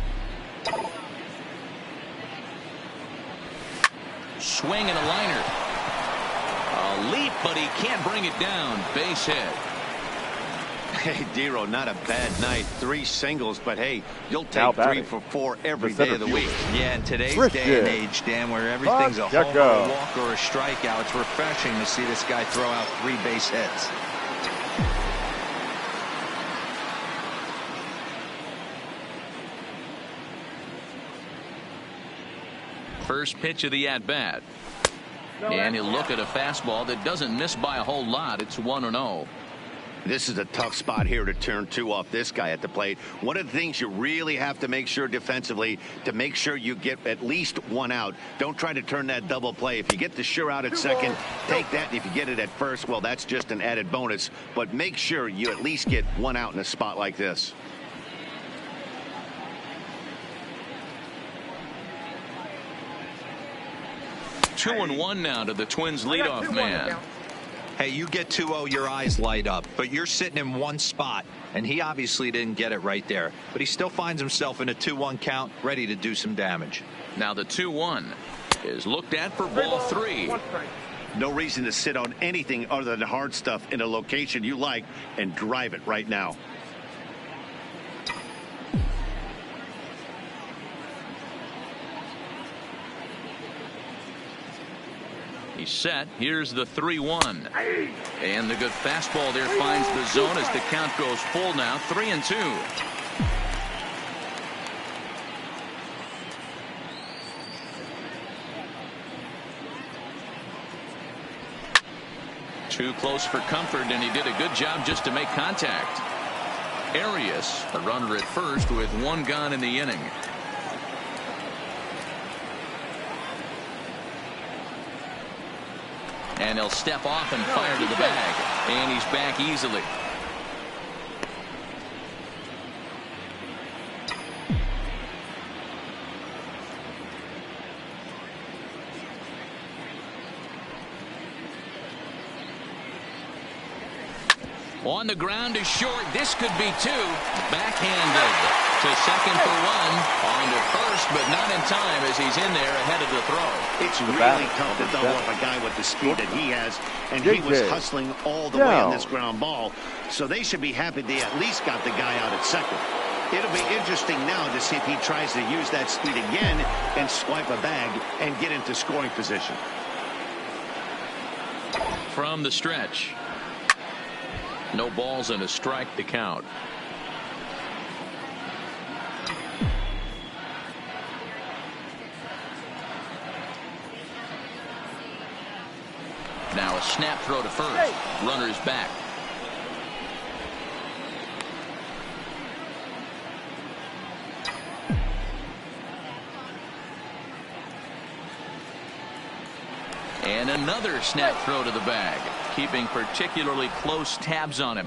Swing and a liner. A leap, but he can't bring it down. Base hit. Hey, Dero, not a bad night. 3 singles, but hey, you'll Now take 3 batting, for 4 every the day of the center week. fielder. Yeah, in today's Christian day and age, Dan, where everything's a homer, Pacheco. a walk, or a strikeout, it's refreshing to see this guy throw out 3 base hits. First pitch of the at-bat. And he'll look at a fastball that doesn't miss by a whole lot. It's 1-0. This is a tough spot here to turn 2 off this guy at the plate. One of the things you really have to make sure defensively to make sure you get at least 1 out. Don't try to turn that double play. If you get the sure out at second, take that. If you get it at first, well, that's just an added bonus. But make sure you at least get 1 out in a spot like this. Two and 1 now to the Twins leadoff man. Hey, you get 2-0, your eyes light up, but you're sitting in one spot, and he obviously didn't get it right there. But he still finds himself in a 2-1 count, ready to do some damage. Now the 2-1 is looked at for ball 3. No reason to sit on anything other than hard stuff in a location you like and drive it right now. He's set. Here's the 3-1. And the good fastball there finds the zone as the count goes full now. 3-2. Too close for comfort, and he did a good job just to make contact. Arias, a runner at first with one gone in the inning. And he'll step off and fire to the bag. And he's back easily. On the ground is short. This could be two. Backhanded to second for one. On to first, but not in time as he's in there ahead of the throw. It's really tough to double up a guy with the speed that he has, and he was hustling all the way on this ground ball. So they should be happy they at least got the guy out at second. It'll be interesting now to see if he tries to use that speed again and swipe a bag and get into scoring position. From the stretch. No balls and a strike to count. Now a snap throw to first. Runner's back. And another snap throw to the bag, keeping particularly close tabs on him.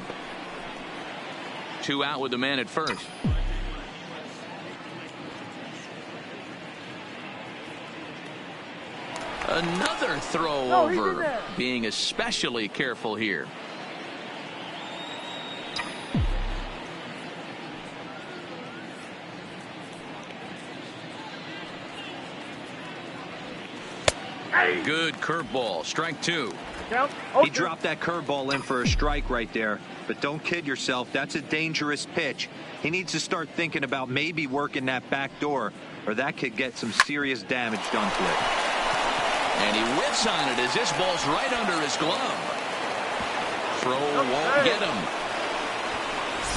2 out with the man at first. Another throw over, being especially careful here. Good curveball, strike 2. He dropped that curveball in for a strike right there. But don't kid yourself, that's a dangerous pitch. He needs to start thinking about maybe working that back door, or that could get some serious damage done to it. And he whiffs on it as this ball's right under his glove. Throw won't get him.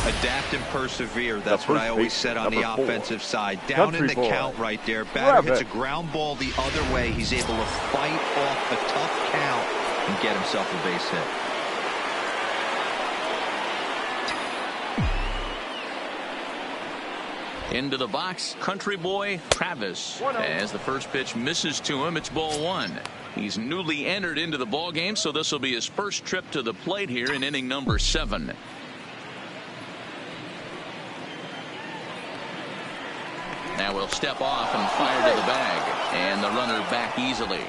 Adapt and persevere. That's what I always said on the offensive side. Down in the count right there. Batter hits a ground ball the other way. He's able to fight off a tough count and get himself a base hit. Into the box, country boy Travis. As the first pitch misses to him, it's ball 1. He's newly entered into the ball game, so this will be his first trip to the plate here in inning number 7. Now we'll step off and fire to the bag, and the runner back easily.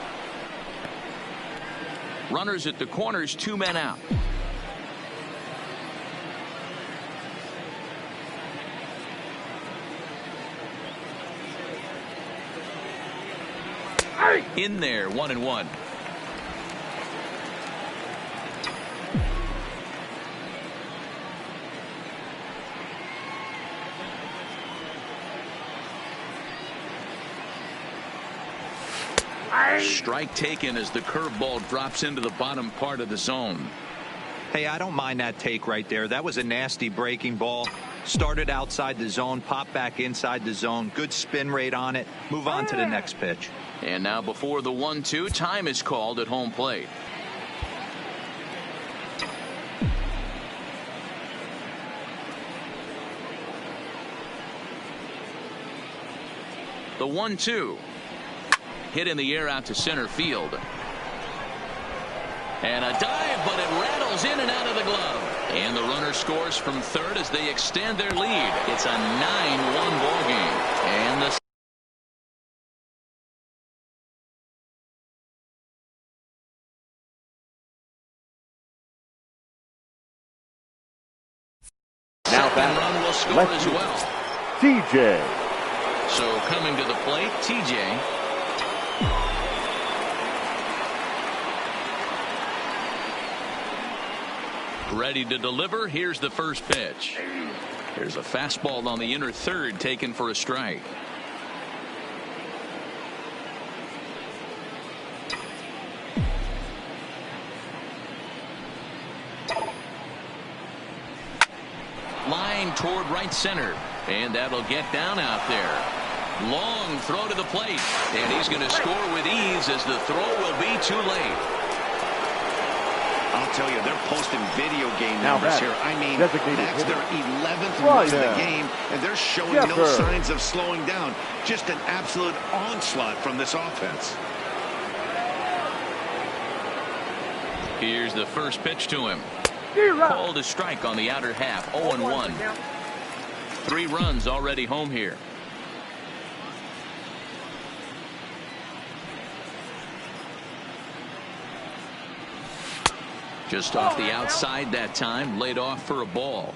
Runners at the corners, 2 men out. In there, 1-1. Strike taken as the curveball drops into the bottom part of the zone. Hey, I don't mind that take right there. That was a nasty breaking ball. Started outside the zone, popped back inside the zone. Good spin rate on it. Move on to the next pitch. And now before the 1-2, time is called at home plate. The 1-2. Hit in the air out to center field. And a dive, but it rattles in and out of the glove. And the runner scores from third as they extend their lead. It's a 9-1 ball game. And the second run will score as well. TJ. So coming to the plate, TJ. Ready to deliver. Here's the first pitch. There's a fastball on the inner third taken for a strike. line toward right center. And that'll get down out there. Long throw to the plate. And he's going to score with ease as the throw will be too late. I'll tell you, they're posting video game numbers here. I mean, that's their 11th run of the game, and they're showing no signs of slowing down. Just an absolute onslaught from this offense. Here's the first pitch to him. Called a strike on the outer half. 0-1. 3 runs already home here. Just off the outside that time, laid off for a ball.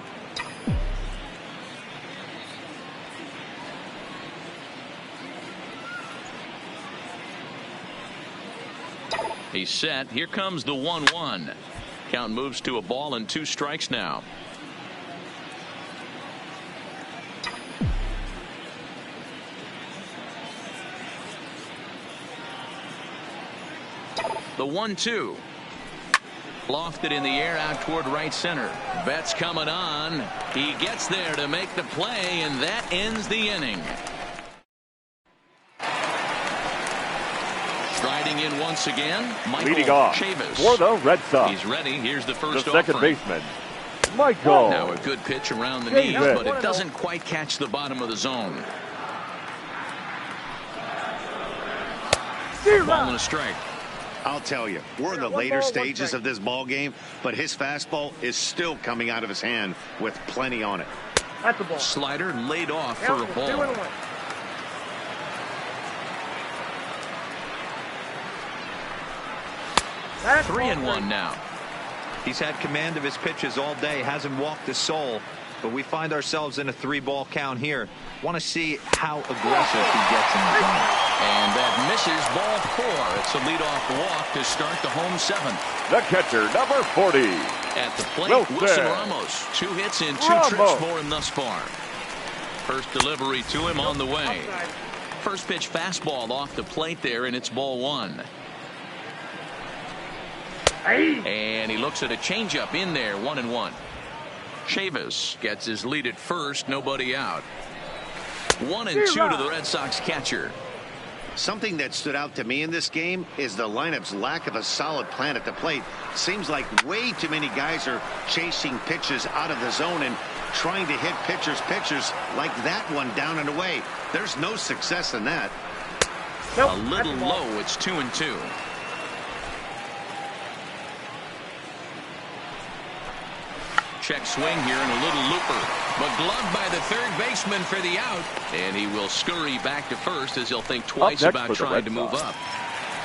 He's set. Here comes the 1-1. Count moves to a ball and 2 strikes now. The 1-2. Lofted in the air out toward right center. Betts coming on. He gets there to make the play, and that ends the inning. Striding in once again, leading off Chavis for the Red Sox. He's ready. Here's the first the second offering. baseman, Michael. Now a good pitch around the knees, but it doesn't quite catch the bottom of the zone. Ball and a strike. I'll tell you, we're in the later stages of this ball game, but his fastball is still coming out of his hand with plenty on it. That's a ball. Slider laid off for a ball. 3-1 now. He's had command of his pitches all day, hasn't walked a soul, but we find ourselves in a 3-ball count here. Want to see how aggressive he gets in the zone. And that misses ball 4. It's a leadoff walk to start the home 7th. The catcher, number 40. At the plate, Wilson Ramos. 2 hits in 2 trips for him thus far. First delivery to him on the way. First pitch fastball off the plate there, and it's ball 1. And he looks at a changeup in there, 1-1. Chavis gets his lead at first, nobody out. 1-2 to the Red Sox catcher. Something that stood out to me in this game is the lineup's lack of a solid plan at the plate. Seems like way too many guys are chasing pitches out of the zone and trying to hit pitchers like that one down and away. There's no success in that. A little low. It's 2-2. Check swing here and a little looper. But gloved by the third baseman for the out. And he will scurry back to first as he'll think twice about trying to move up.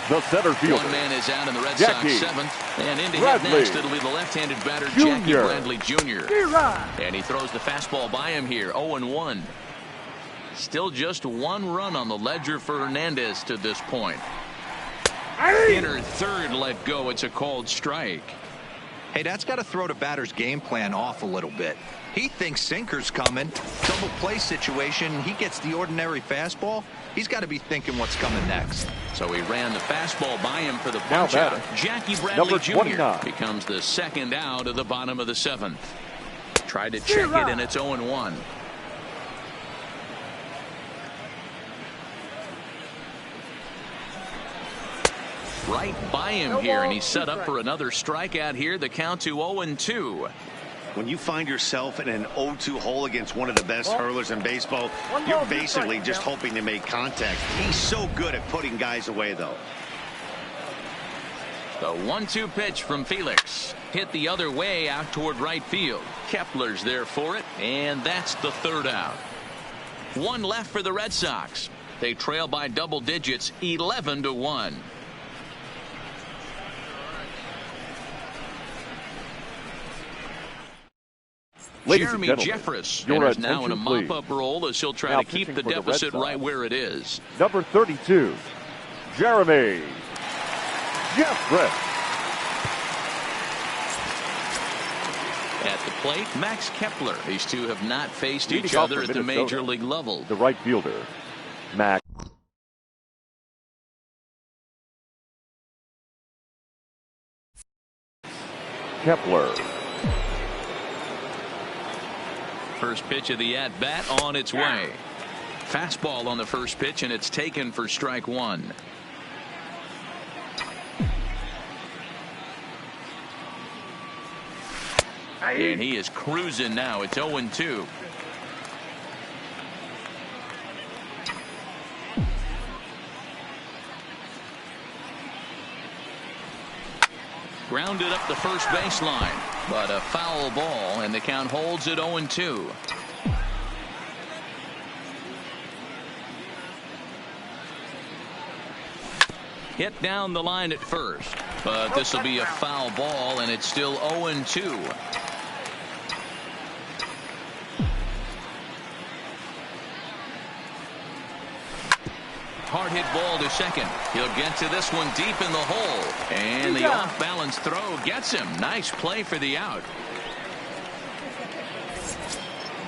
The center fielder. One man is out in the Red Sox 7th. And in to hit next, it'll be the left-handed batter, Jackie Bradley Jr. And he throws the fastball by him here, 0-1. Still just 1 run on the ledger for Hernandez to this point. Inner third let go. It's a called strike. Hey, that's got to throw the batter's game plan off a little bit. He thinks sinker's coming. Double play situation. He gets the ordinary fastball. He's got to be thinking what's coming next. So he ran the fastball by him for the punch out. Jackie Bradley Jr. becomes the second out of the bottom of the 7th. Tried to check it, and it's 0-1. Right by him here, and he's set up for another strikeout here. The count to 0-2. When you find yourself in an 0-2 hole against one of the best hurlers in baseball, you're basically just hoping to make contact. He's so good at putting guys away, though. The 1-2 pitch from Felix. Hit the other way out toward right field. Kepler's there for it, and that's the third out. 1 left for the Red Sox. They trail by double digits, 11-1. Jeremy Jeffress enters now in a mop-up role as he'll try to keep the deficit right where it is. Number 32, Jeremy Jeffress. At the plate, Max Kepler. These two have not faced each other at the major league level. The right fielder, Max Kepler. First pitch of the at-bat on its way. Fastball on the first pitch, and it's taken for strike one. And he is cruising now. It's 0-2. Grounded up the first baseline, but a foul ball, and the count holds at 0-2. Hit down the line at first, but this will be a foul ball, and it's still 0-2. Hard hit ball to second. He'll get to this one deep in the hole, and the off-balance throw gets him. Nice play for the out.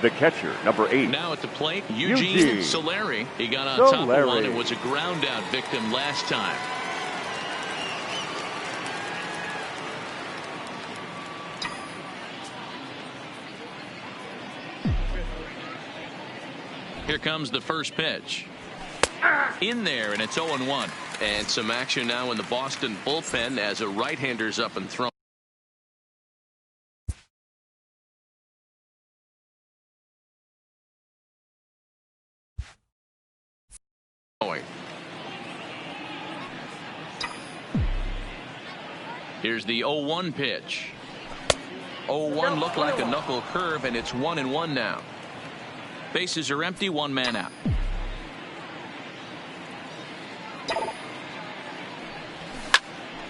The catcher, number 8. Now at the plate, Eugene Solari. He got on top of one and was a ground-out victim last time. Here comes the first pitch. In there, and it's 0-1. And some action now in the Boston bullpen as a right-hander's up and thrown. Here's the 0-1 pitch. 0-1 looked like a knuckle curve, and it's 1-1 now. Bases are empty, one man out.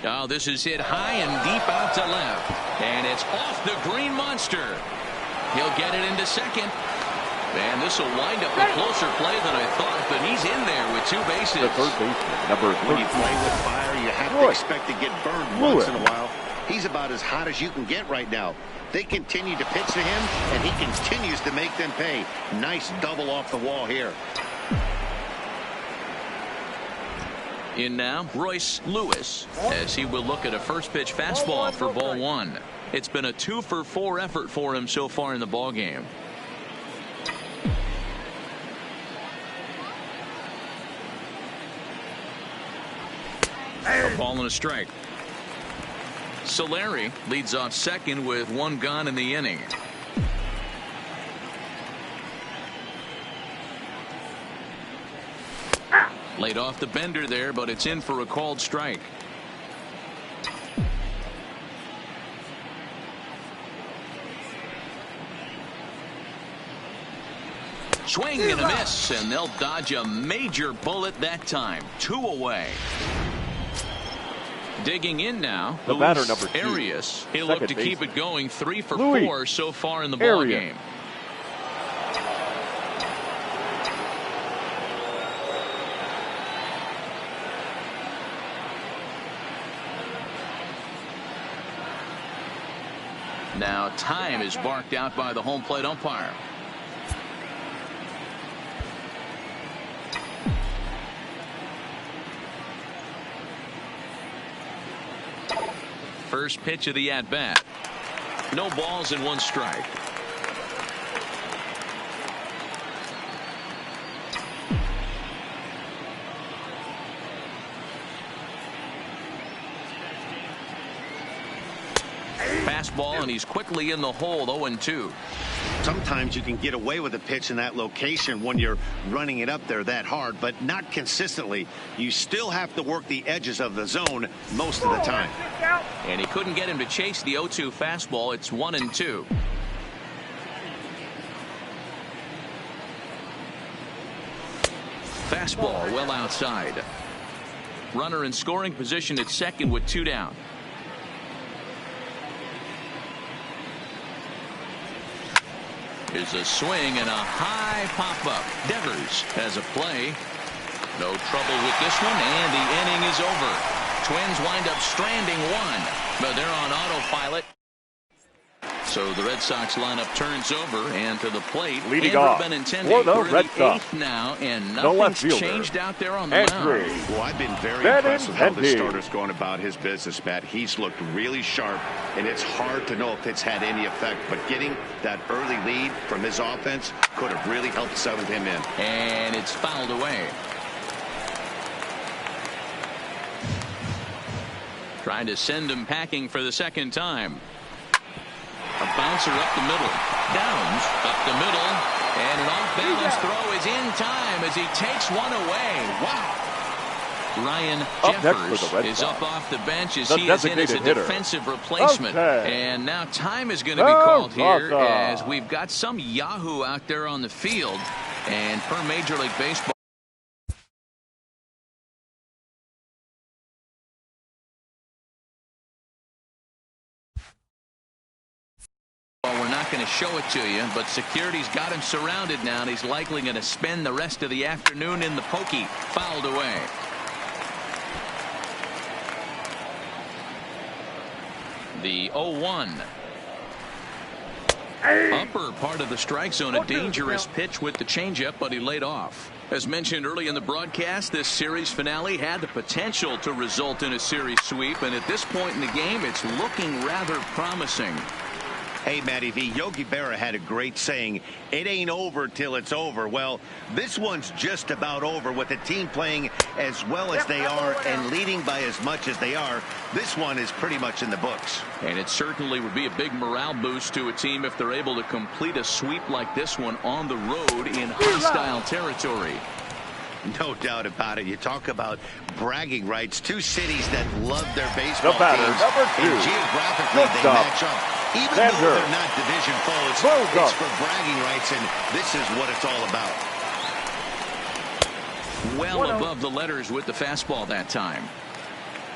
Oh, this is hit high and deep out to left. And it's off the green monster. He'll get it into second. Man, this will wind up a closer play than I thought, but he's in there with two bases. The third baseman, number 13. When you play with fire, you have to expect to get burned once in a while. He's about as hot as you can get right now. They continue to pitch to him, and he continues to make them pay. Nice double off the wall here. In now, Royce Lewis, as he will look at a first pitch fastball for ball one. It's been a 2-for-4 effort for him so far in the ball game. A ball and a strike. Solari leads off second with one gone in the inning. Laid off the bender there, but it's in for a called strike. Swing and a miss, and they'll dodge a major bullet that time. 2 away. Digging in now, the batter, number 2. Arias. He'll look to keep it going. 3 for 4 so far in the ball game. Now time is barked out by the home plate umpire. First pitch of the at-bat. No balls and 1 strike. Fastball, and he's quickly in the hole. 0-2. Sometimes you can get away with a pitch in that location when you're running it up there that hard, but not consistently. You still have to work the edges of the zone most of the time. And he couldn't get him to chase the 0-2 fastball. It's 1-2. Fastball well outside. Runner in scoring position at second with 2 down. Here's a swing and a high pop-up. Devers has a play. No trouble with this one, and the inning is over. Twins wind up stranding 1, but they're on autopilot. So the Red Sox lineup turns over, and to the plate, leading off for the Red Sox now, and nothing's changed out there on the mound. Well, I've been very impressed with how the starter's going about his business, Matt. He's looked really sharp, and it's hard to know if it's had any effect, but getting that early lead from his offense could have really helped settle him in. And it's fouled away. Trying to send him packing for the second time. A bouncer up the middle. Downs up the middle. And an off-balance throw is in time as he takes one away. Wow. Ryan Jeffers is up off the bench as he is in as a defensive replacement. And now time is going to be called here as we've got some Yahoo out there on the field. And per Major League Baseball, we're not going to show it to you, but security's got him surrounded now, and he's likely going to spend the rest of the afternoon in the pokey. Fouled away. The 0-1. Upper part of the strike zone, a dangerous pitch with the changeup, but he laid off. As mentioned early in the broadcast, this series finale had the potential to result in a series sweep, and at this point in the game, it's looking rather promising. Hey, Matty V, Yogi Berra had a great saying, it ain't over till it's over. Well, this one's just about over with the team playing as well as they are and leading by as much as they are. This one is pretty much in the books. And it certainly would be a big morale boost to a team if they're able to complete a sweep like this one on the road in hostile territory. No doubt about it. You talk about bragging rights. Two cities that love their baseball teams. And geographically, they match up. Even though they're not division foes, it's for bragging rights, and this is what it's all about. Well above the letters with the fastball that time.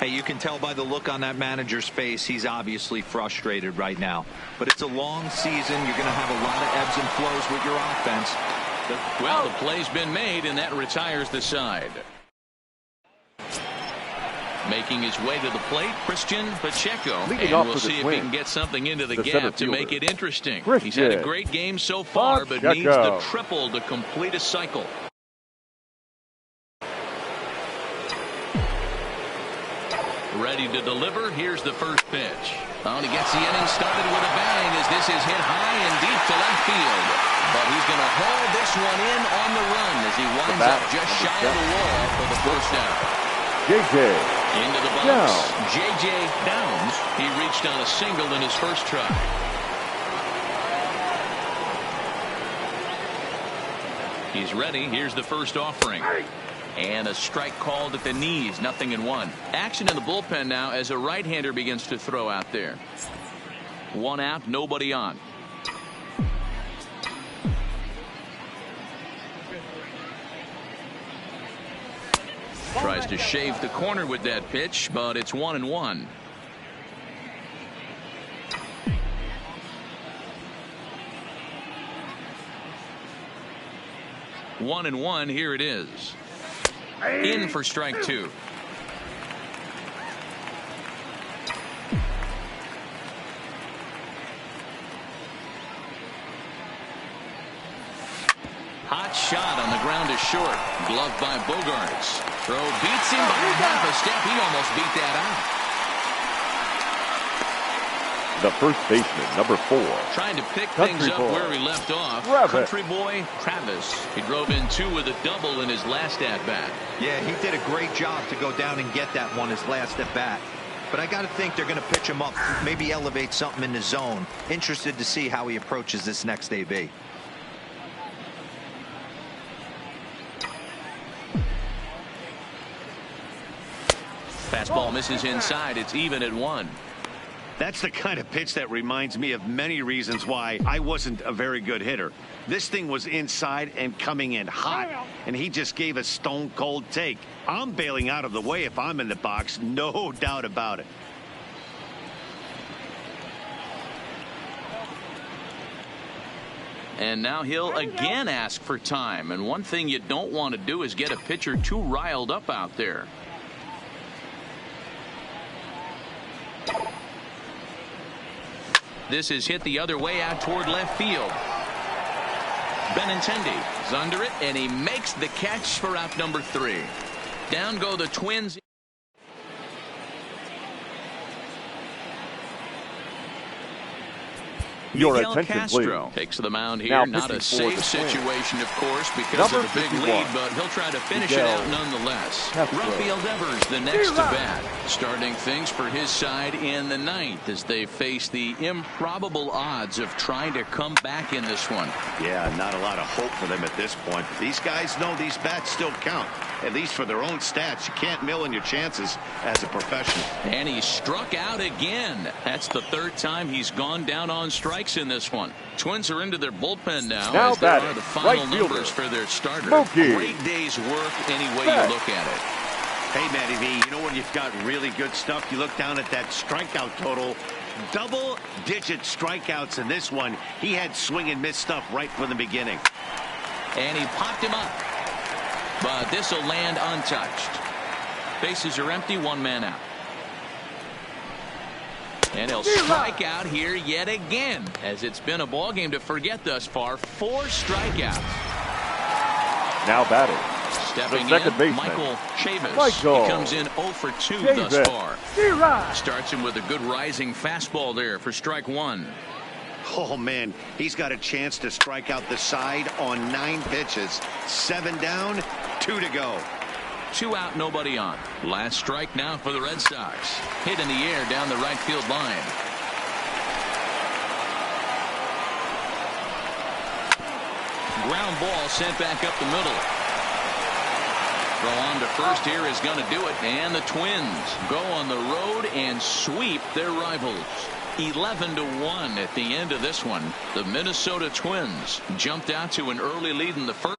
Hey, you can tell by the look on that manager's face, he's obviously frustrated right now. But it's a long season. You're going to have a lot of ebbs and flows with your offense. Well, the play's been made, and that retires the side. Making his way to the plate, Christian Pacheco. And we'll see if he can get something into the gap to make it interesting. He's had a great game so far, but needs the triple to complete a cycle. Ready to deliver. Here's the first pitch. Oh, and he gets the inning started with a bang as this is hit high and deep to left field. But he's going to haul this one in on the run as he winds up just shy of the wall for the first out. J.J. Into the box. J.J. Downs. He reached on a single in his first try. He's ready. Here's the first offering. And a strike called at the knees. 0-1. Action in the bullpen now as a right-hander begins to throw out there. One out, nobody on. Tries to shave the corner with that pitch, but it's 1-1. One and one. Here it is. In for strike two. Hot shot on the ground is short. Gloved by Bogarts. Throw beats him by half a step. He almost beat that out. The first baseman, number 4. Trying to pick things up where he left off. Country boy Travis. He drove in 2 with a double in his last at-bat. Yeah, he did a great job to go down and get that one his last at-bat. But I got to think they're going to pitch him up, maybe elevate something in the zone. Interested to see how he approaches this next AB. Fastball misses inside. It's even at 1. That's the kind of pitch that reminds me of many reasons why I wasn't a very good hitter. This thing was inside and coming in hot, and he just gave a stone-cold take. I'm bailing out of the way if I'm in the box, no doubt about it. And now he'll again ask for time. And one thing you don't want to do is get a pitcher too riled up out there. this is hit the other way out toward left field. Benintendi is under it, and he makes the catch for out number 3. Down go the Twins. Your Miguel attention, Castro please. takes the mound here. Now Not a pitching for safe the Twins. situation, of course, because Number of the big 51. lead, but he'll try to finish it Miguel out nonetheless. Castro. Rafael Devers, the next to bat, starting things for his side in the 9th as they face the improbable odds of trying to come back in this one. Yeah, not a lot of hope for them at this point. But these guys know these bats still count, at least for their own stats. You can't mill in your chances as a professional. And he struck out again. That's the 3rd time he's gone down on strikes in this one. Twins are into their bullpen now as there are the final numbers for their starter. Great day's work any way you look at it. Hey, Matty V, you know when you've got really good stuff, you look down at that strikeout total. Double-digit strikeouts in this one. He had swing and miss stuff right from the beginning. And he popped him up. But this will land untouched. Bases are empty, 1 man out. And he'll strike out here yet again, as it's been a ball game to forget thus far. 4 strikeouts. Now batting. Stepping the second in, baseman, Michael Chavis. Michael He comes in 0 for 2 Chavis. thus far. Starts him with a good rising fastball there for strike 1. Oh, man, he's got a chance to strike out the side on 9 pitches. 7 down, 2 to go. 2 out, nobody on. Last strike now for the Red Sox. Hit in the air down the right field line. Ground ball sent back up the middle. Throw on to first here is going to do it. And the Twins go on the road and sweep their rivals. 11-1 at the end of this one. The Minnesota Twins jumped out to an early lead in the first.